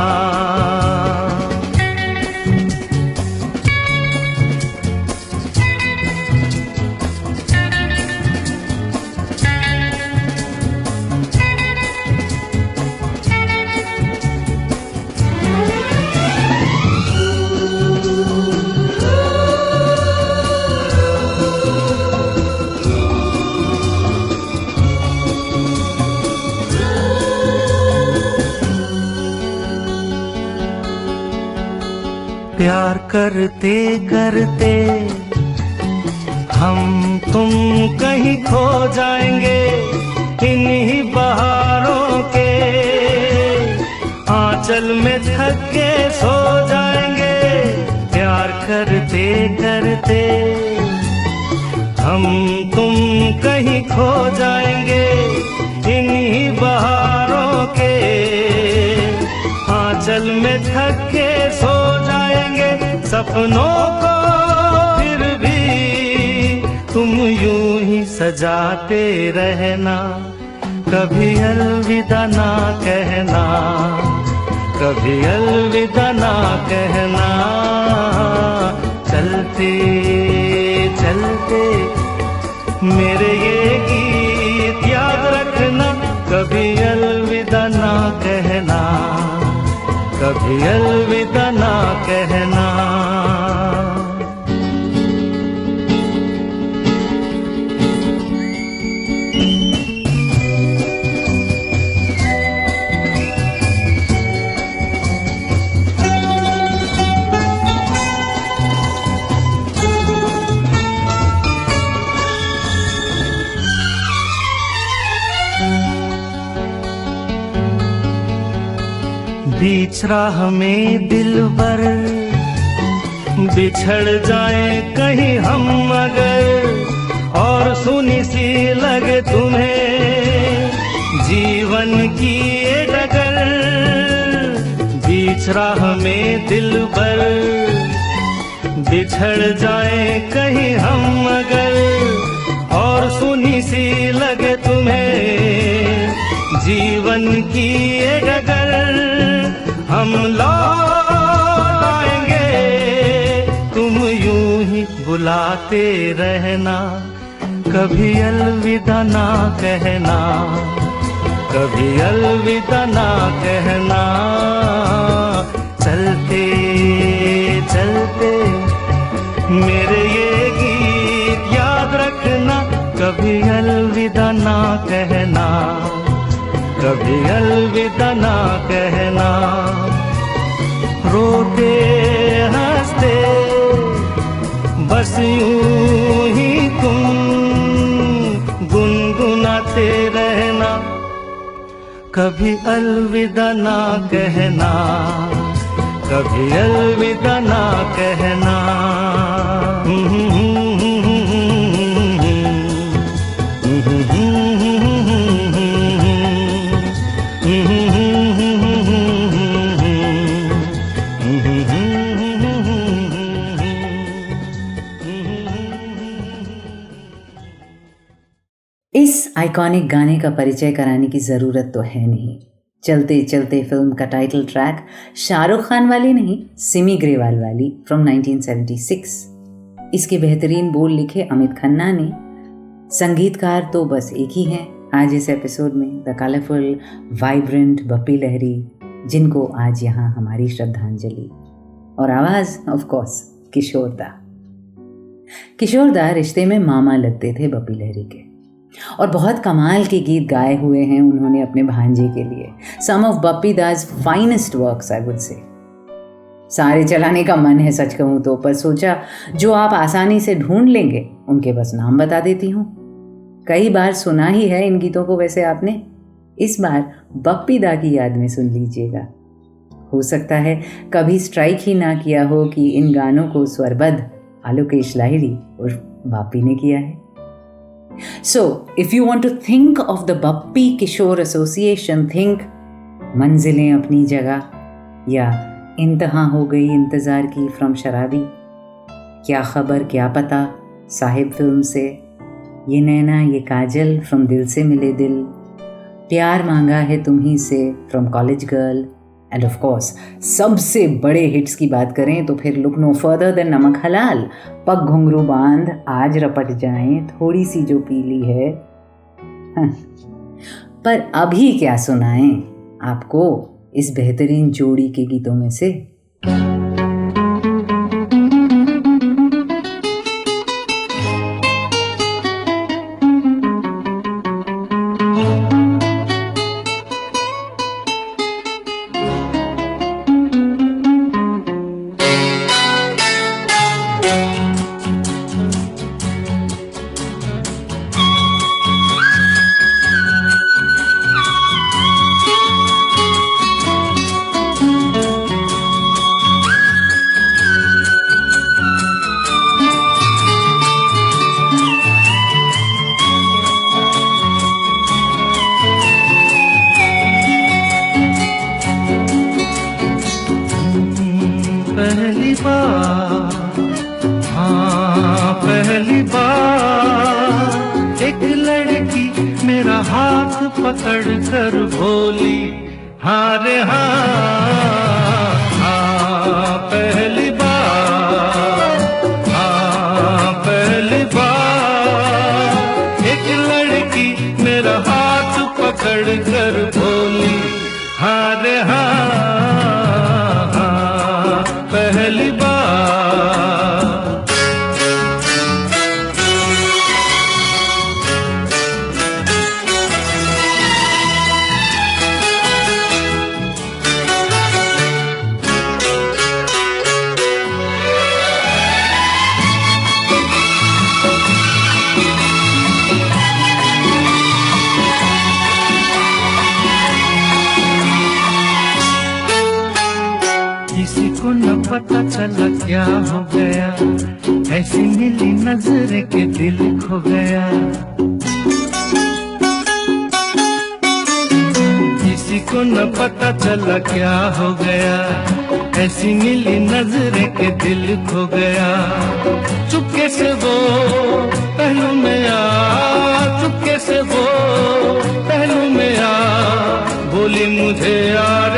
प्यार करते करते हम तुम कहीं खो जाएंगे, इन्हीं बहारों के आंचल में थक के सो जाएंगे। प्यार करते करते हम तुम कहीं खो जाएंगे, इन्हीं बहारों के आंचल में थक के सो जाएंगे। सपनों को फिर भी तुम यूं ही सजाते रहना, कभी अलविदा ना कहना, कभी अलविदा ना कहना। चलते चलते मेरे ये गीत याद रखना, कभी अलविदा ना कहना, कभी अलविदा ना कहना। बीच राह में दिलबर बिछड़ जाए कहीं हम अगर, और सुनी सी लगे तुम्हें जीवन की ये डगर। बीच राह में दिलबर बिछड़ जाए कहीं हम अगर, और सुनी सी लगे तुम्हें जीवन की ये डगर। हम लौट आएंगे, तुम यूं ही बुलाते रहना, कभी अलविदा ना कहना, कभी अलविदा ना कहना। चलते चलते मेरे ये गीत याद रखना, कभी अलविदा ना कहना, कभी अलविदा ना कहना। रोते हंसते बस यूं ही तुम गुनगुनाते रहना, कभी अलविदा ना कहना, कभी अलविदा ना कहना। इस आइकॉनिक गाने का परिचय कराने की ज़रूरत तो है नहीं। चलते चलते फिल्म का टाइटल ट्रैक शाहरुख खान वाली नहीं, सिमी ग्रेवाल वाली फ्रॉम 1976। इसके बेहतरीन बोल लिखे अमित खन्ना ने, संगीतकार तो बस एक ही हैं आज इस एपिसोड में, the colourful vibrant Bappi Lahiri, जिनको आज यहाँ हमारी श्रद्धांजलि। और आवाज़ ऑफ कोर्स किशोर दा। किशोर दा रिश्ते में मामा लगते थे बप्पी लहरी के, और बहुत कमाल के गीत गाए हुए हैं उन्होंने अपने भांजे के लिए। Some of Bappi Da's finest works I would say. सारे चलाने का मन है सच कहूँ तो, पर सोचा जो आप आसानी से ढूंढ लेंगे उनके बस नाम बता देती हूँ। कई बार सुना ही है इन गीतों को वैसे आपने, इस बार बप्पी दा की याद में सुन लीजिएगा। हो सकता है कभी स्ट्राइक ही ना किया हो कि इन गानों को स्वरबद्ध आलोकेश लाहिड़ी उर्फ बापी ने किया है। So, if you want to think of the Bappi Kishore Association, think मंजिलें अपनी जगह, या इंतहा हो गई इंतज़ार की फ्रॉम शराबी, क्या खबर क्या पता साहिब फिल्म से, ये नैना ये काजल फ्रॉम दिल से मिले दिल, प्यार मांगा है तुम्ही से from college girl, end of course सबसे बड़े हिट्स की बात करें तो फिर लुक नो फर्दर देन नमक हलाल, पग घुंघरू बांध आज रपट जाएं, थोड़ी सी जो पीली है। पर अभी क्या सुनाएं आपको इस बेहतरीन जोड़ी के गीतों में से। पहली बार एक लड़की मेरा हाथ पकड़ कर बोली हाँ रे हाँ, हाँ पहली बार, हाँ पहली बार एक लड़की मेरा हाथ पकड़ कर बोली हाँ रे हाँ, हाँ पहली बार। क्या हो गया, ऐसी मिली नजर के दिल खो गया। किसी को न पता चला क्या हो गया, ऐसी मिली नजर के दिल खो गया। चुपके से वो पहलू में आ, चुपके से वो पहलू में आ, बोली मुझे यार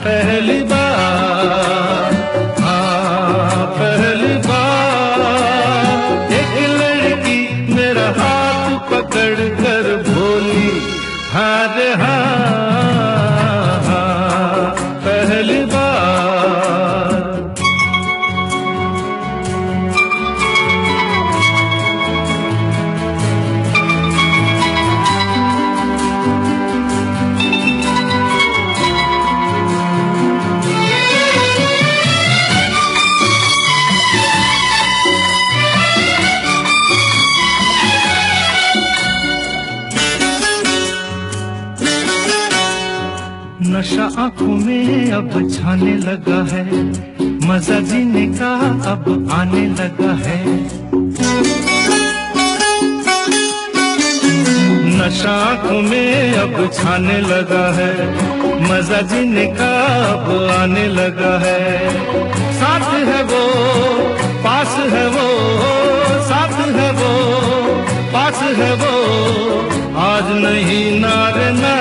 पहली बार, हाँ पहली बार एक लड़की मेरा हाथ पकड़ कर बोली हाँ रे हाँ, पहली बार। नशा आंखों में अब छाने लगा है, मजा जीने का अब आने लगा है। नशा आंखों में अब छाने लगा है, मजा जीने का अब आने लगा है। साथ है वो, पास है वो, साथ है वो, पास है वो, आज नहीं नारे ना,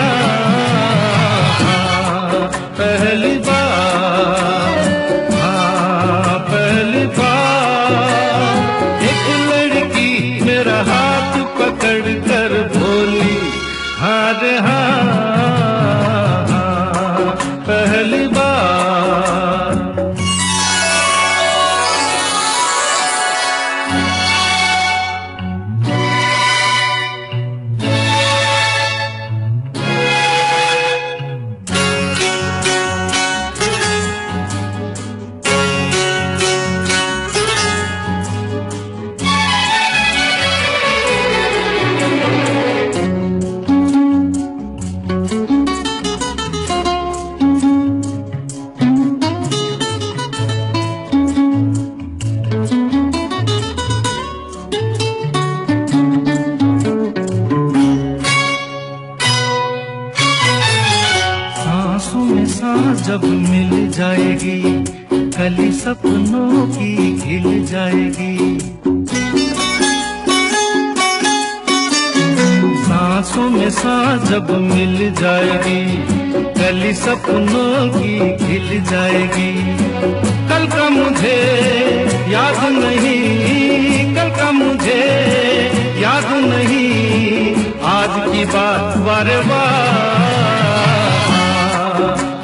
पहली बार, हाँ पहली बार एक लड़की मेरा हाथ पकड़ कर बोली हाँ रे हाँ, पहली बार। जब मिल जाएगी कली सपनों की खिल जाएगी। सांसों में सांस जब मिल जाएगी कली सपनों की खिल जाएगी। कल का मुझे याद नहीं, कल का मुझे याद नहीं, आज की बात बार बार,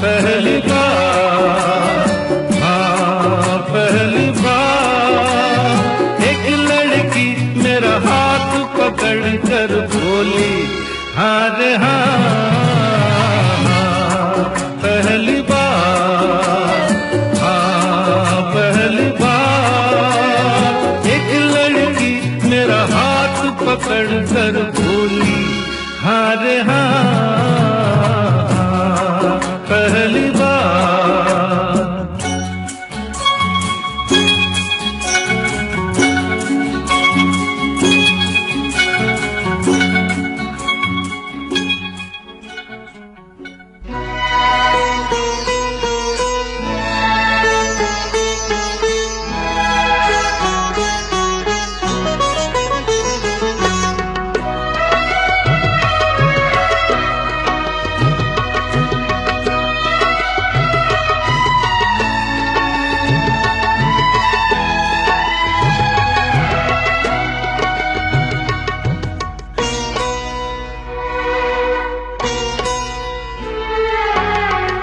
पहली बार, हाँ पहली बार एक लड़की मेरा हाथ पकड़ कर बोली हाँ रे हाँ, पहली बार, हाँ पहली बार एक लड़की मेरा हाथ पकड़ कर बोली हाँ रे हाँ, पहली बार।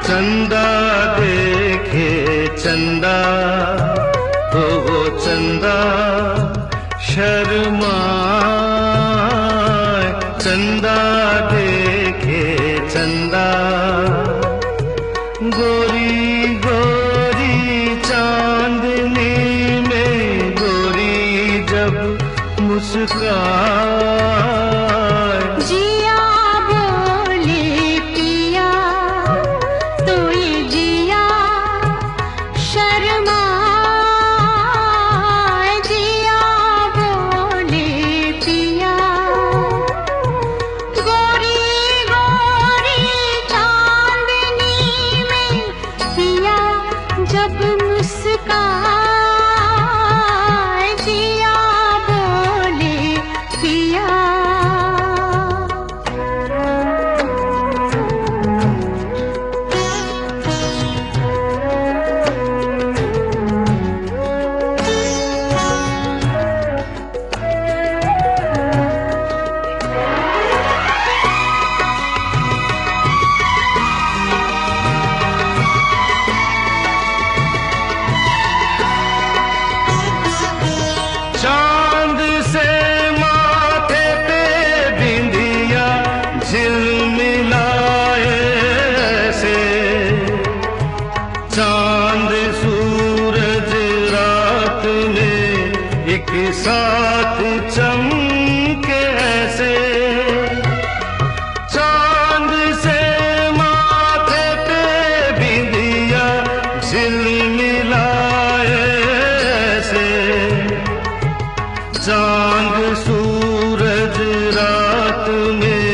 चंदा देखे चंदा, वो चंदा शर्माए, चंदा देखे चंदा, गोरी गोरी चांदनी में गोरी जब मुस्काए। जिया बोले पिया तो ये जिया साथ चमके ऐसे, चांद से माथे पे बिंदिया झिलमिलाए ऐसे, चांद सूरज रात में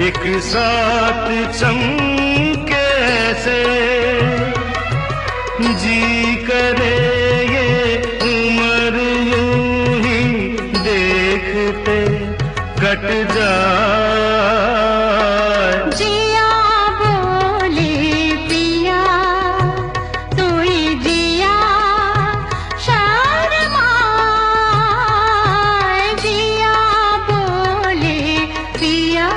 एक साथ चमके ऐसे, जी करे कट जाए। जिया बोले पिया तू ही जिया शर्माए, जिया बोले पिया।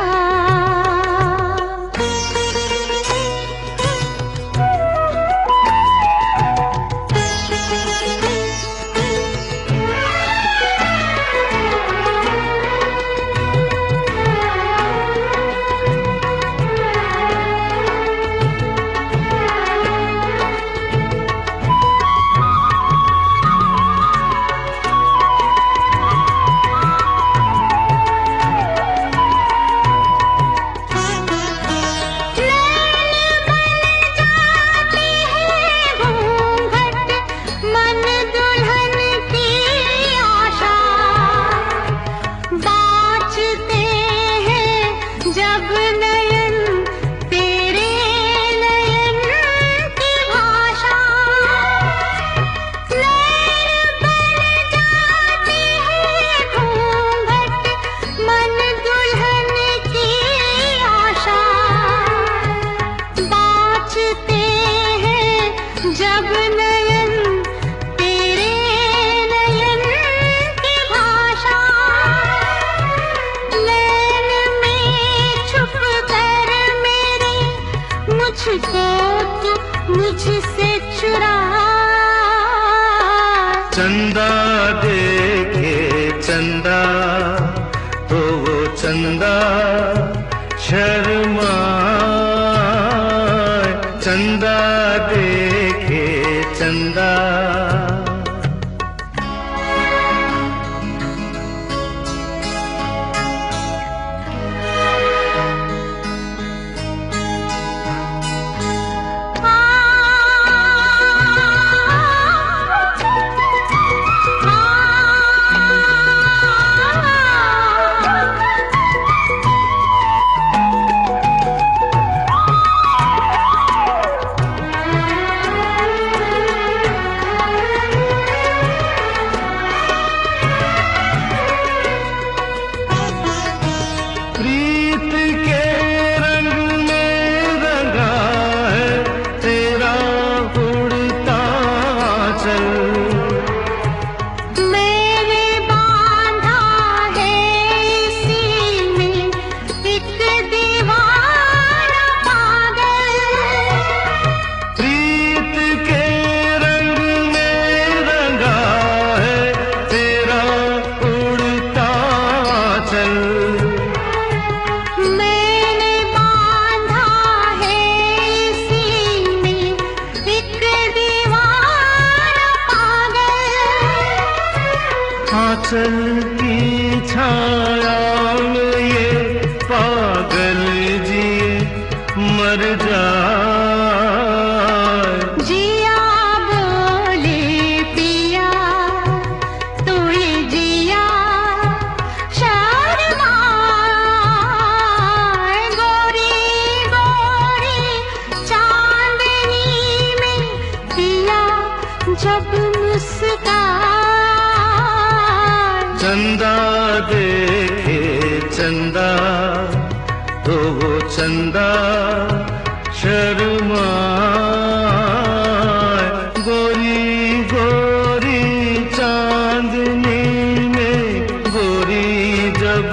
मुझसे चुरा चंदा देखे चंदा तो वो चंदा शर्माए, चंदा देखे चंदा। आंचल की छाया में ये पागल जिए मर जाए, जिया बोले पिया तू ही जिया शर्माए, गोरी गोरी चांदनी में पिया जब मुस्कान, चंदा देखे चंदा तो वो चंदा शर्माए, गोरी गोरी चांदनी में गोरी जब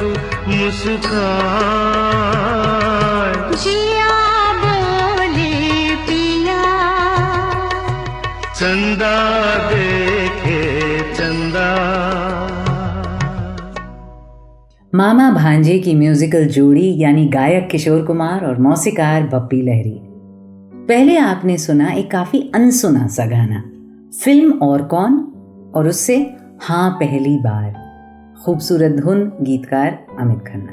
मुस्कान, जिया बोले पिया चंदा देखे चंदा। मामा भांजे की म्यूजिकल जोड़ी यानी गायक किशोर कुमार और मौसीकार बप्पी लहरी। पहले आपने सुना एक काफी अनसुना सा गाना फिल्म और कौन, और उससे हाँ पहली बार, खूबसूरत धुन, गीतकार अमित खन्ना।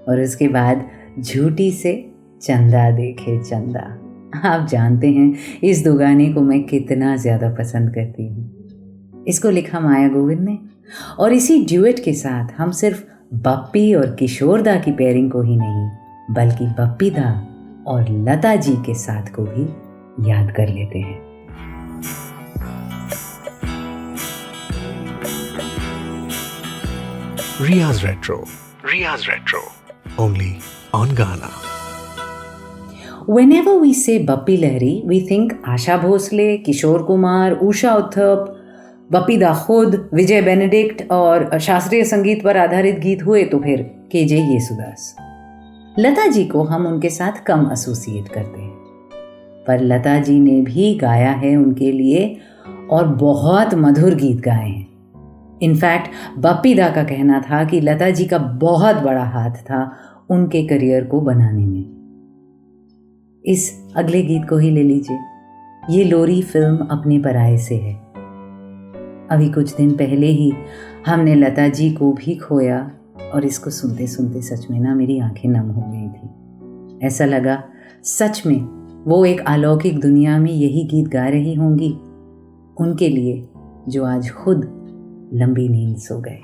और उसके बाद झूठी से चंदा देखे चंदा। आप जानते हैं इस दो गाने को मैं कितना ज़्यादा पसंद करती हूँ। इसको लिखा माया गोविंद ने, और इसी ड्यूएट के साथ हम सिर्फ बप्पी और किशोर दा की पेयरिंग को ही नहीं, बल्कि बप्पी दा और लता जी के साथ को भी याद कर लेते हैं। Riya's Retro. Only on Ghana. Whenever we say Bappi Lahiri, we think Asha Bhosle, Kishore Kumar, Usha Uthup, Bappi दा खुद, विजय बेनेडिक्ट, और शास्त्रीय संगीत पर आधारित गीत हुए तो फिर केजे येसुदास। लता जी को हम उनके साथ कम एसोसिएट करते हैं, पर लता जी ने भी गाया है उनके लिए और बहुत मधुर गीत गाए हैं। इनफैक्ट बप्पी दा का कहना था कि लता जी का बहुत बड़ा हाथ था उनके करियर को बनाने में। इस अगले गीत को ही ले लीजिए, ये लोरी फिल्म अपने पराये से है। अभी कुछ दिन पहले ही हमने लता जी को भी खोया, और इसको सुनते सुनते सच में ना मेरी आंखें नम हो गई थी। ऐसा लगा सच में वो एक अलौकिक दुनिया में यही गीत गा रही होंगी उनके लिए, जो आज खुद लंबी नींद सो गए।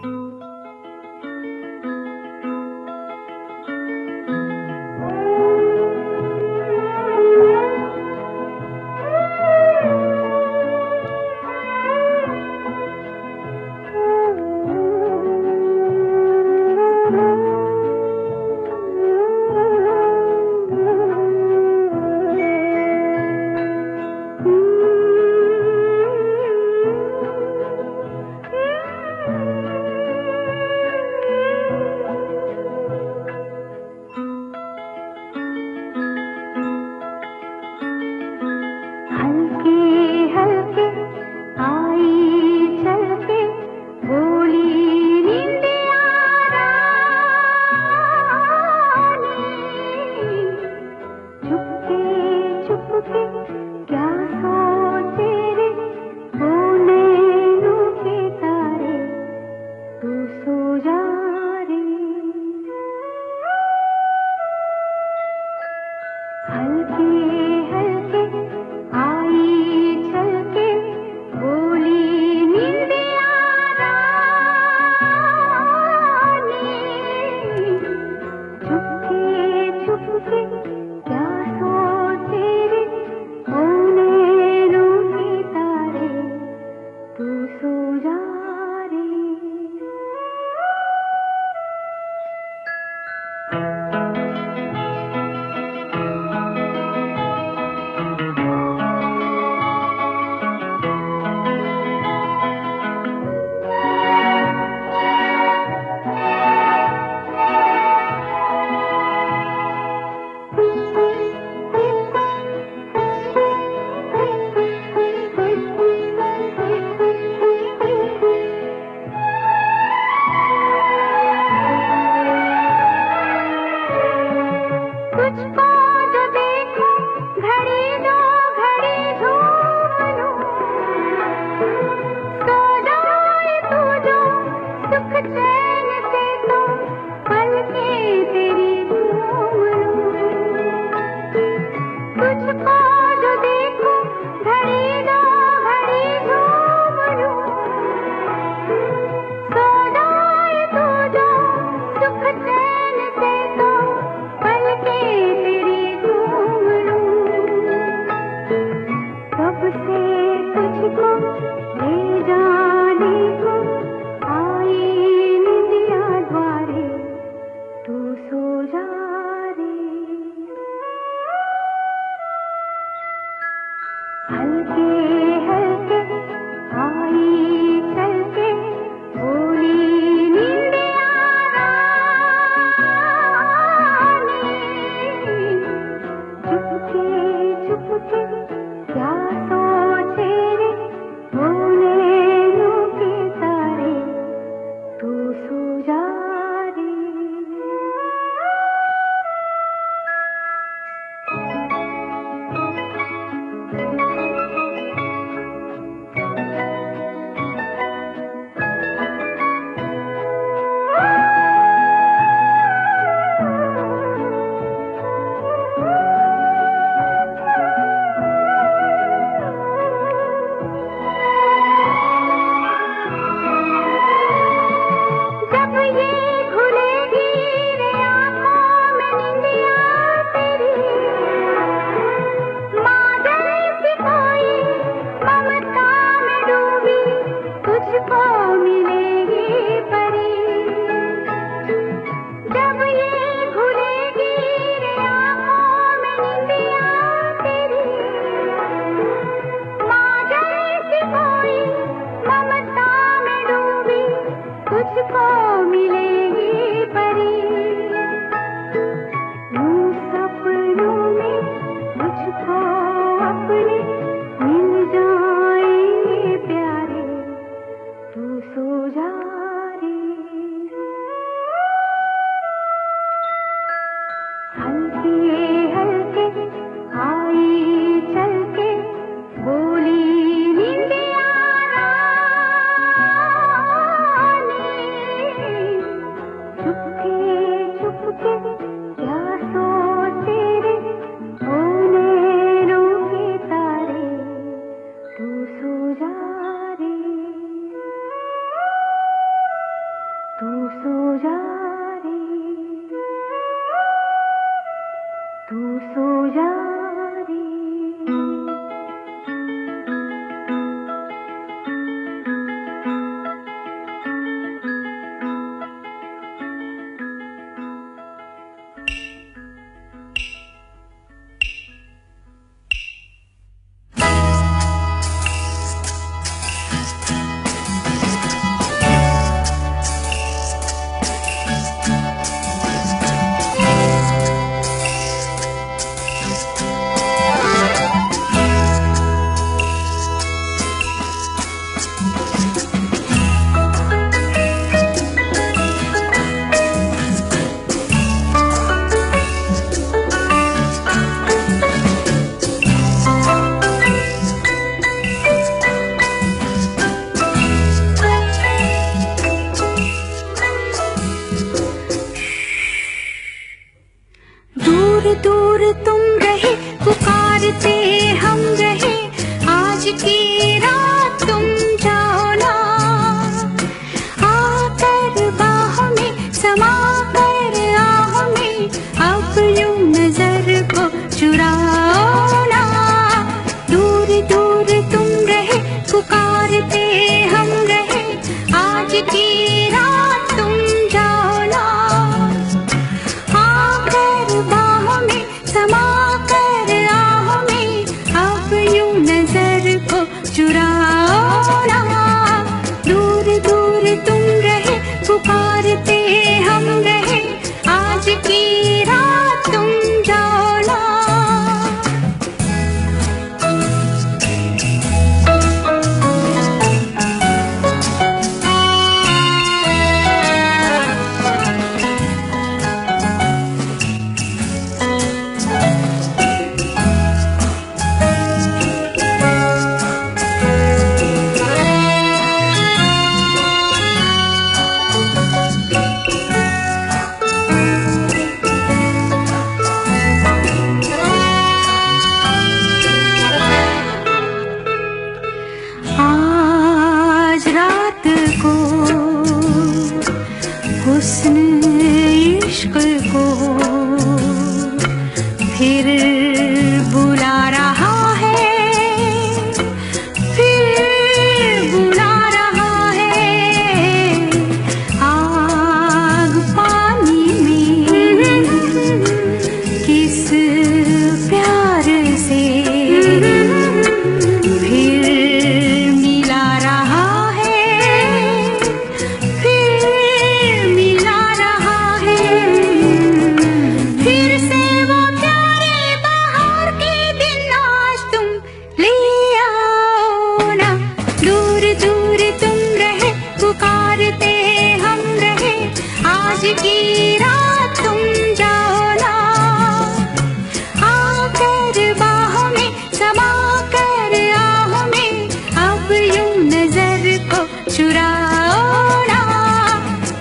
चुराओ ना,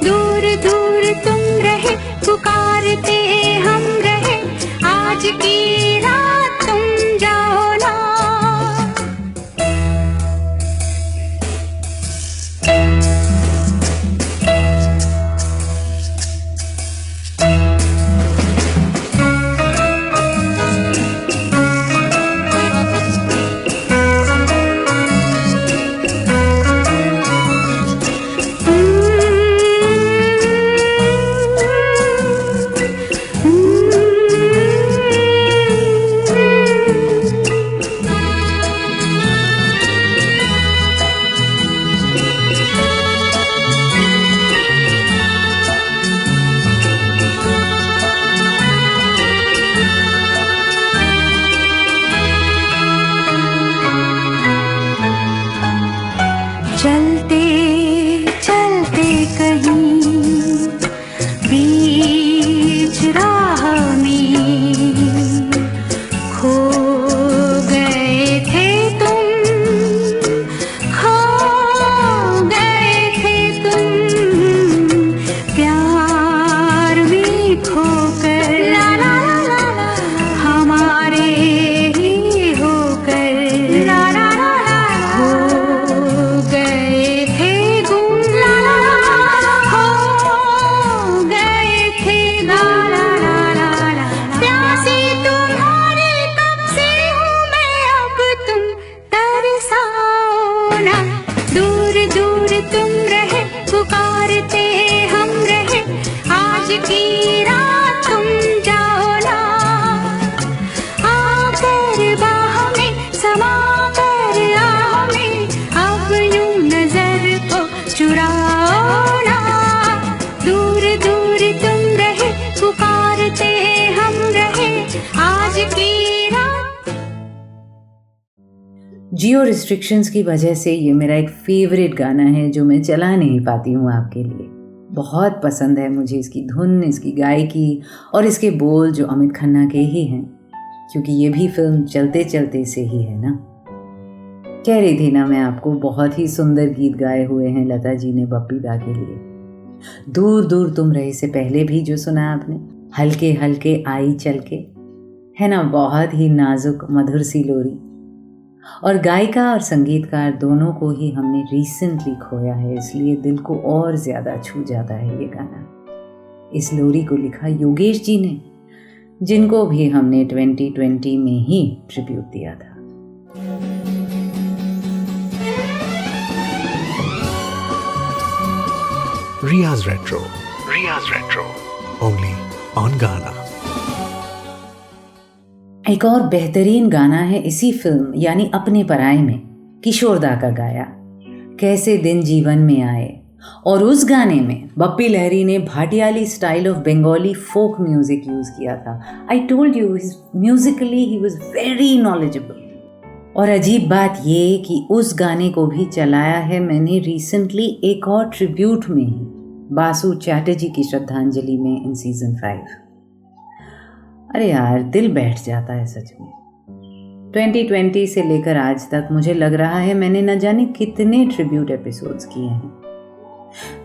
दूर दूर तुम रहे, पुकारते हम रहे, आज की रात तुम जाओ ना। चलते चलते कहीं बीच राह में खो गए थे तुम, खो गए थे तुम, प्यार में खोकर ला ला ला ला, हमारे ही होकर ला ला ला ला, हो गए थे गुम, ला ला ला, हो गए थे ला ला ला ला ला, प्यासी तुम्हारे कब से हूँ मैं, अब तुम तरसाओ ना, दूर दूर तुम रहे, पुकारते हम रहे, आज की रात तुम जाओ ना, आकर बाह में समा कर आह में, अब यूं नजर को चुराओ ना, दूर दूर तुम रहे, पुकारते हम रहे, आज की रात। जियो रिस्ट्रिक्शंस की वजह से ये मेरा एक फेवरेट गाना है जो मैं चला नहीं पाती हूँ आपके लिए। बहुत पसंद है मुझे इसकी धुन, इसकी गायकी और इसके बोल जो अमित खन्ना के ही हैं, क्योंकि ये भी फिल्म चलते चलते से ही है ना। कह रही थी ना मैं आपको, बहुत ही सुंदर गीत गाए हुए हैं लता जी ने बप्पी दा के लिए। दूर दूर तुम रहे से पहले भी जो सुना आपने, हल्के हल्के आई चल के, है ना, बहुत ही नाजुक मधुर सी लोरी। और गायिका और संगीतकार दोनों को ही हमने रिसेंटली खोया है, इसलिए दिल को और ज़्यादा छू जाता है ये गाना। इस लोरी को लिखा योगेश जी ने, जिनको भी हमने 2020 में ही ट्रिब्यूट दिया था। Riya's Retro. Riya's Retro. Only on Ghana. एक और बेहतरीन गाना है इसी फिल्म यानी अपने पराये में, किशोर दा का गाया कैसे दिन जीवन में आए। और उस गाने में बप्पी लहरी ने Bhatiali style of Bengali folk music use किया था। I told you musically he was very knowledgeable. और अजीब बात ये कि उस गाने को भी चलाया है मैंने रिसेंटली एक और ट्रिब्यूट में ही, बासु चैटर्जी की श्रद्धांजलि में इन सीजन 5। अरे यार दिल बैठ जाता है सच में। 2020 से लेकर आज तक मुझे लग रहा है मैंने न जाने कितने ट्रिब्यूट एपिसोड्स किए हैं।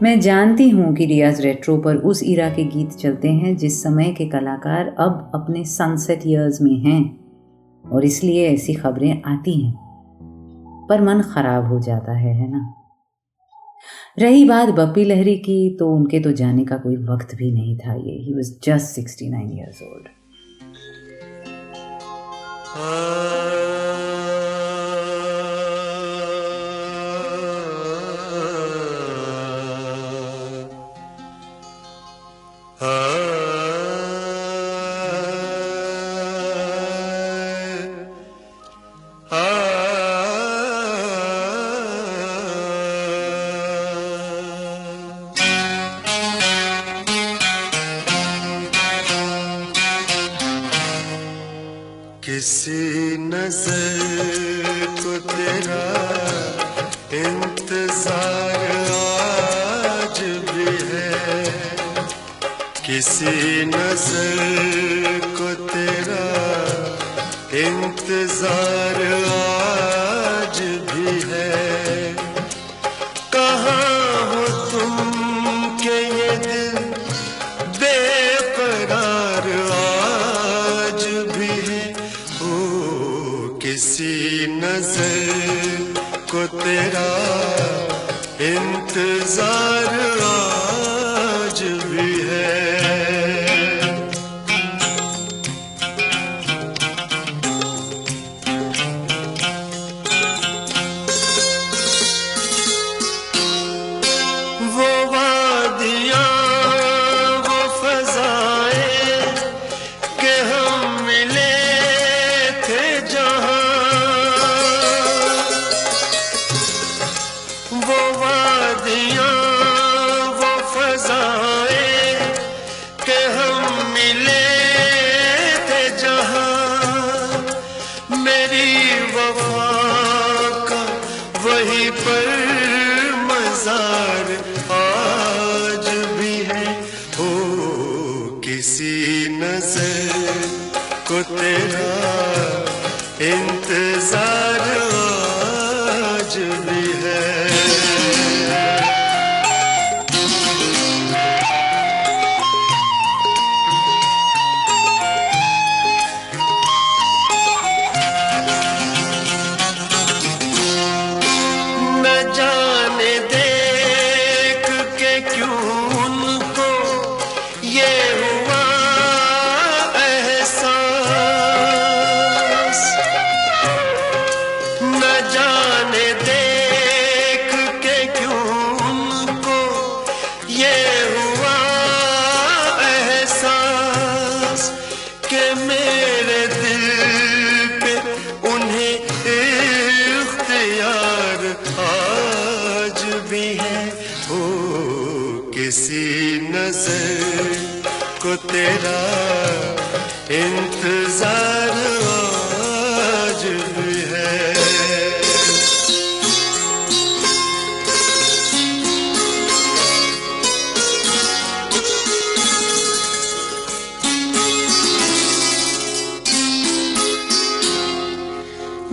मैं जानती हूँ कि रियाज रेट्रो पर उस इरा के गीत चलते हैं जिस समय के कलाकार अब अपने सनसेट ईयर्स में हैं, और इसलिए ऐसी खबरें आती हैं, पर मन खराब हो जाता है ना। रही बात बप्पी लहरी की, तो उनके तो जाने का कोई वक्त भी नहीं था। ये he was just 69 years old. किसी नजर को तेरा इंतजार आज भी है, किसी नजर को तेरा इंतजार आज भी है। कहाँ इंतजार आज भी है। वो वादियाँ वो फज़ाएं के हम मिले थे जहाँ, वो वादियाँ वो फज़ाएं के हम मिले थे जहाँ, मेरी वफ़ा का वही पर मज़ार आज भी है। हो किसी नजर को तेरा इंतजार आज भी है। न जाने देख के क्यों उनको ये हुआ एहसास, न जाने देख के क्यों उनको ये हुआ एहसास कि मेरे दिल पे उन्हें इख्तियार आज भी है। हो किसी नजर को तेरा इंतजार आज भी है।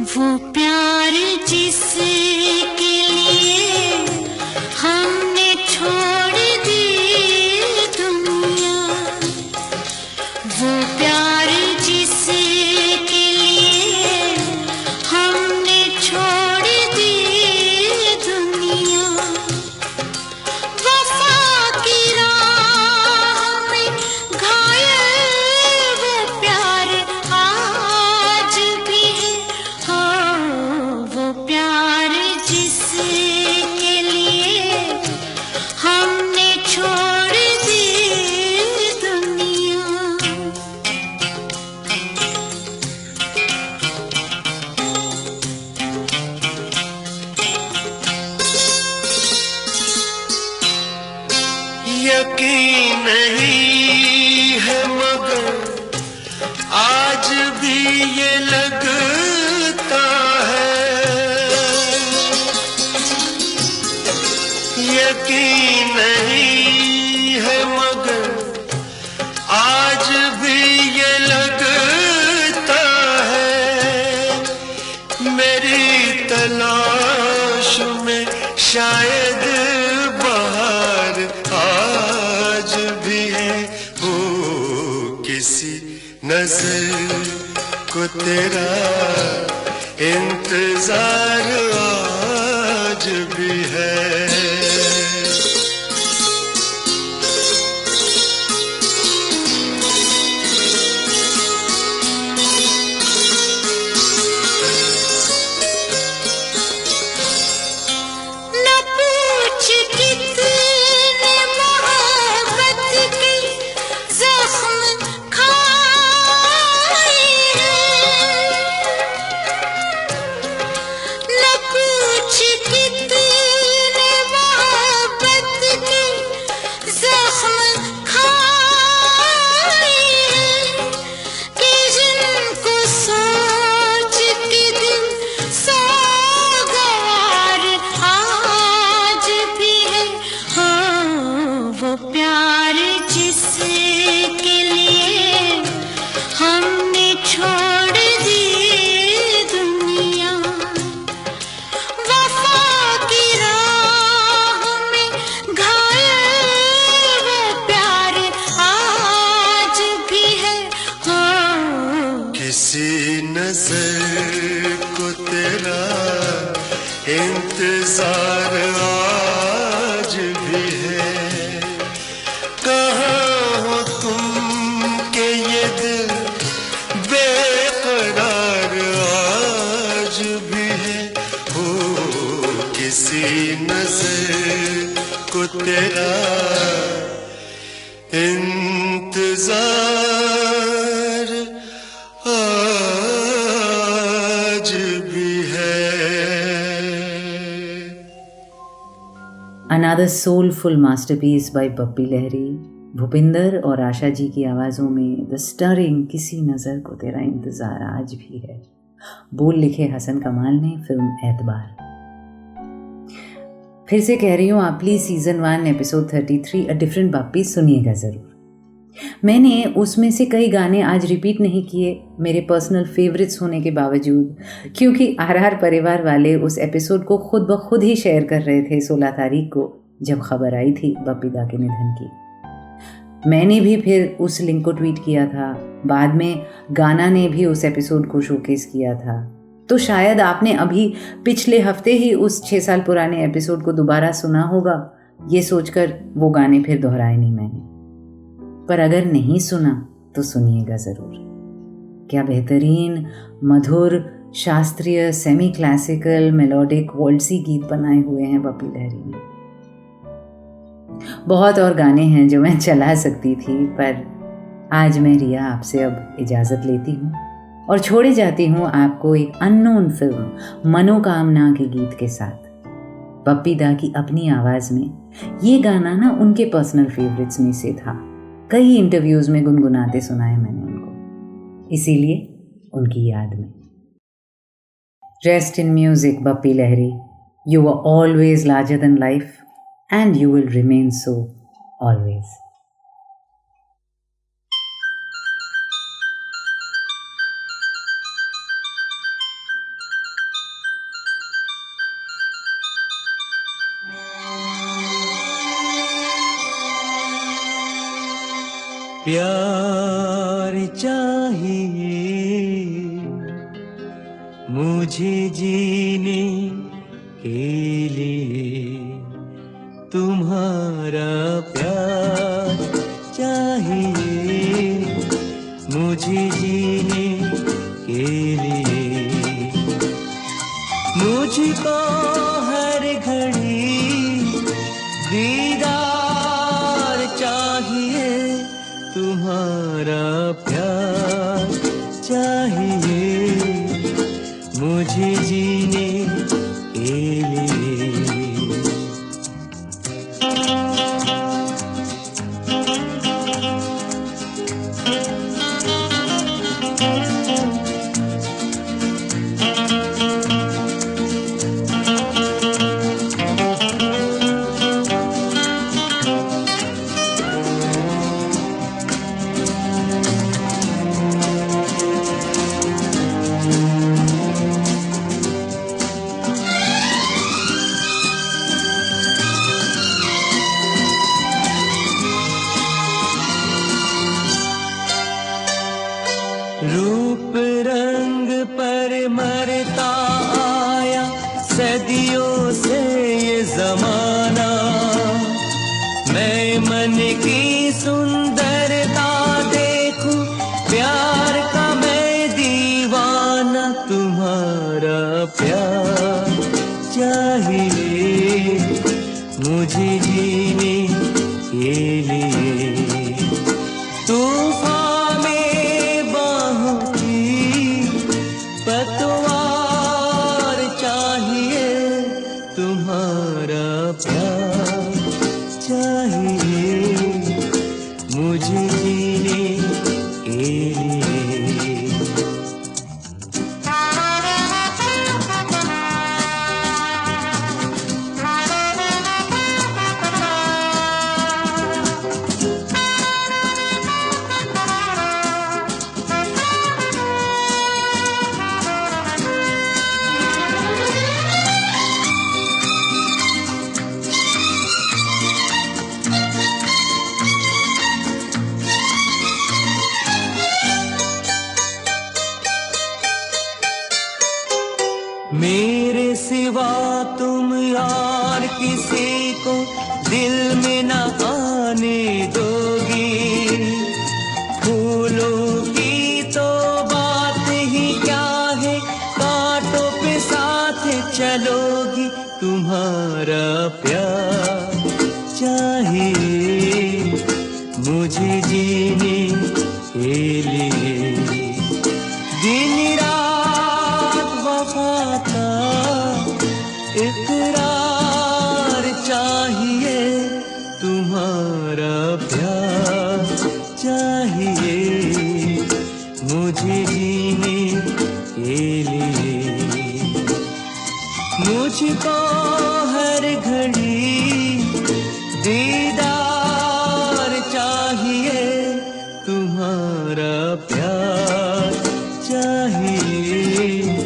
वो प्यार जिसके लिए हमने छोड़ दी दुनिया, वो प्यार जिसके लिए हमने छोड़ दी दुनिया, वफा की राह में घायल वो प्यार आज भी है। वो प्यार जिसके लिए हमने छोड़ दी दुनिया। यकीन नहीं है मगर आज भी ये लगता है, यकीन नहीं है मगर आज भी ये लगता है, मेरी तलाश में शायद बहार आज भी है। हो किसी नजर को तेरा इंतजार आज भी है। न पूछ कितने मोहब्बत के जख्म खाए हैं, न पूछ कितने तेरा इंतजार आज भी है। Another soulful masterpiece by Bappi Lahiri, Bhupinder और आशा जी की आवाज़ों में द स्टरिंग किसी नज़र को तेरा इंतज़ार आज भी है। बोल लिखे हसन कमाल ने, फिल्म एतबार। फिर से कह रही हूँ, आप please season 1 episode 33 a different Bappi सुनिएगा ज़रूर। मैंने उसमें से कई गाने आज रिपीट नहीं किए, मेरे पर्सनल फेवरेट्स होने के बावजूद, क्योंकि आरआर परिवार वाले उस एपिसोड को खुद ब खुद ही शेयर कर रहे थे 16 तारीख को, जब खबर आई थी बप्पी दा के निधन की। मैंने भी फिर उस लिंक को ट्वीट किया था, बाद में गाना ने भी उस एपिसोड को शोकेस किया था। तो शायद आपने अभी पिछले हफ्ते ही उस 6 साल पुराने एपिसोड को दोबारा सुना होगा, ये सोचकर वो गाने फिर दोहराए नहीं मैंने। पर अगर नहीं सुना तो सुनिएगा ज़रूर। क्या बेहतरीन, मधुर, शास्त्रीय, सेमी क्लासिकल, मेलोडिक, वॉल्सी गीत बनाए हुए हैं बप्पी लहरी ने। बहुत और गाने हैं जो मैं चला सकती थी, पर आज मैं रिया आपसे अब इजाज़त लेती हूँ और छोड़े जाती हूँ आपको एक अननोन फिल्म मनोकामना के गीत के साथ। बप्पी दा की अपनी आवाज़ में ये गाना ना उनके पर्सनल फेवरेट्स में से था। कई इंटरव्यूज़ में गुनगुनाते सुनाए मैंने उनको, इसीलिए उनकी याद में। Rest in music Bappi Lahiri, you were always larger than life and you will remain so always. प्यार चाहिए मुझे जीने के लिए, तुम्हारा प्यार चाहिए मुझे जीने के लिए। मुझको हर घड़ी दीदार चाहिए, तुम्हारा प्यार चाहिए मुझे जीने के लिए। रूप रंग पर मरता आया सदियों से ये जमाना, मैं मन की सुंदरता देखूं, प्यार का मैं दीवाना। तुम्हारा प्यार चाहिए मुझे जीने के लिए। तूफान में बाहों की पतवार चाहिए, तुम्हारा प्यार चाहिए मुझे जीने के लिए। मेरे सिवा तुम यार किसी को दिल में न आने दोगी, फूलों की तो बात ही क्या है, कांटों पे साथ चलोगी। तुम्हारा प्यार मुझे जीने के लिए दिन रात वफा का इकरार चाहिए, तुम्हारा प्यार चाहिए मुझे जीने के लिए। मुझको हर घड़ी दीदार चाहिए, तुम्हारा प्यार चाहिए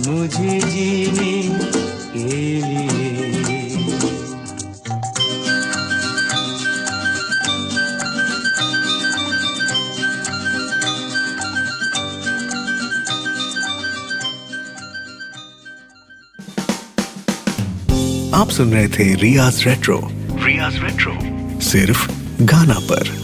मुझे जीने के लिए। आप सुन रहे थे रियाज रेट्रो सिर्फ गाना पर।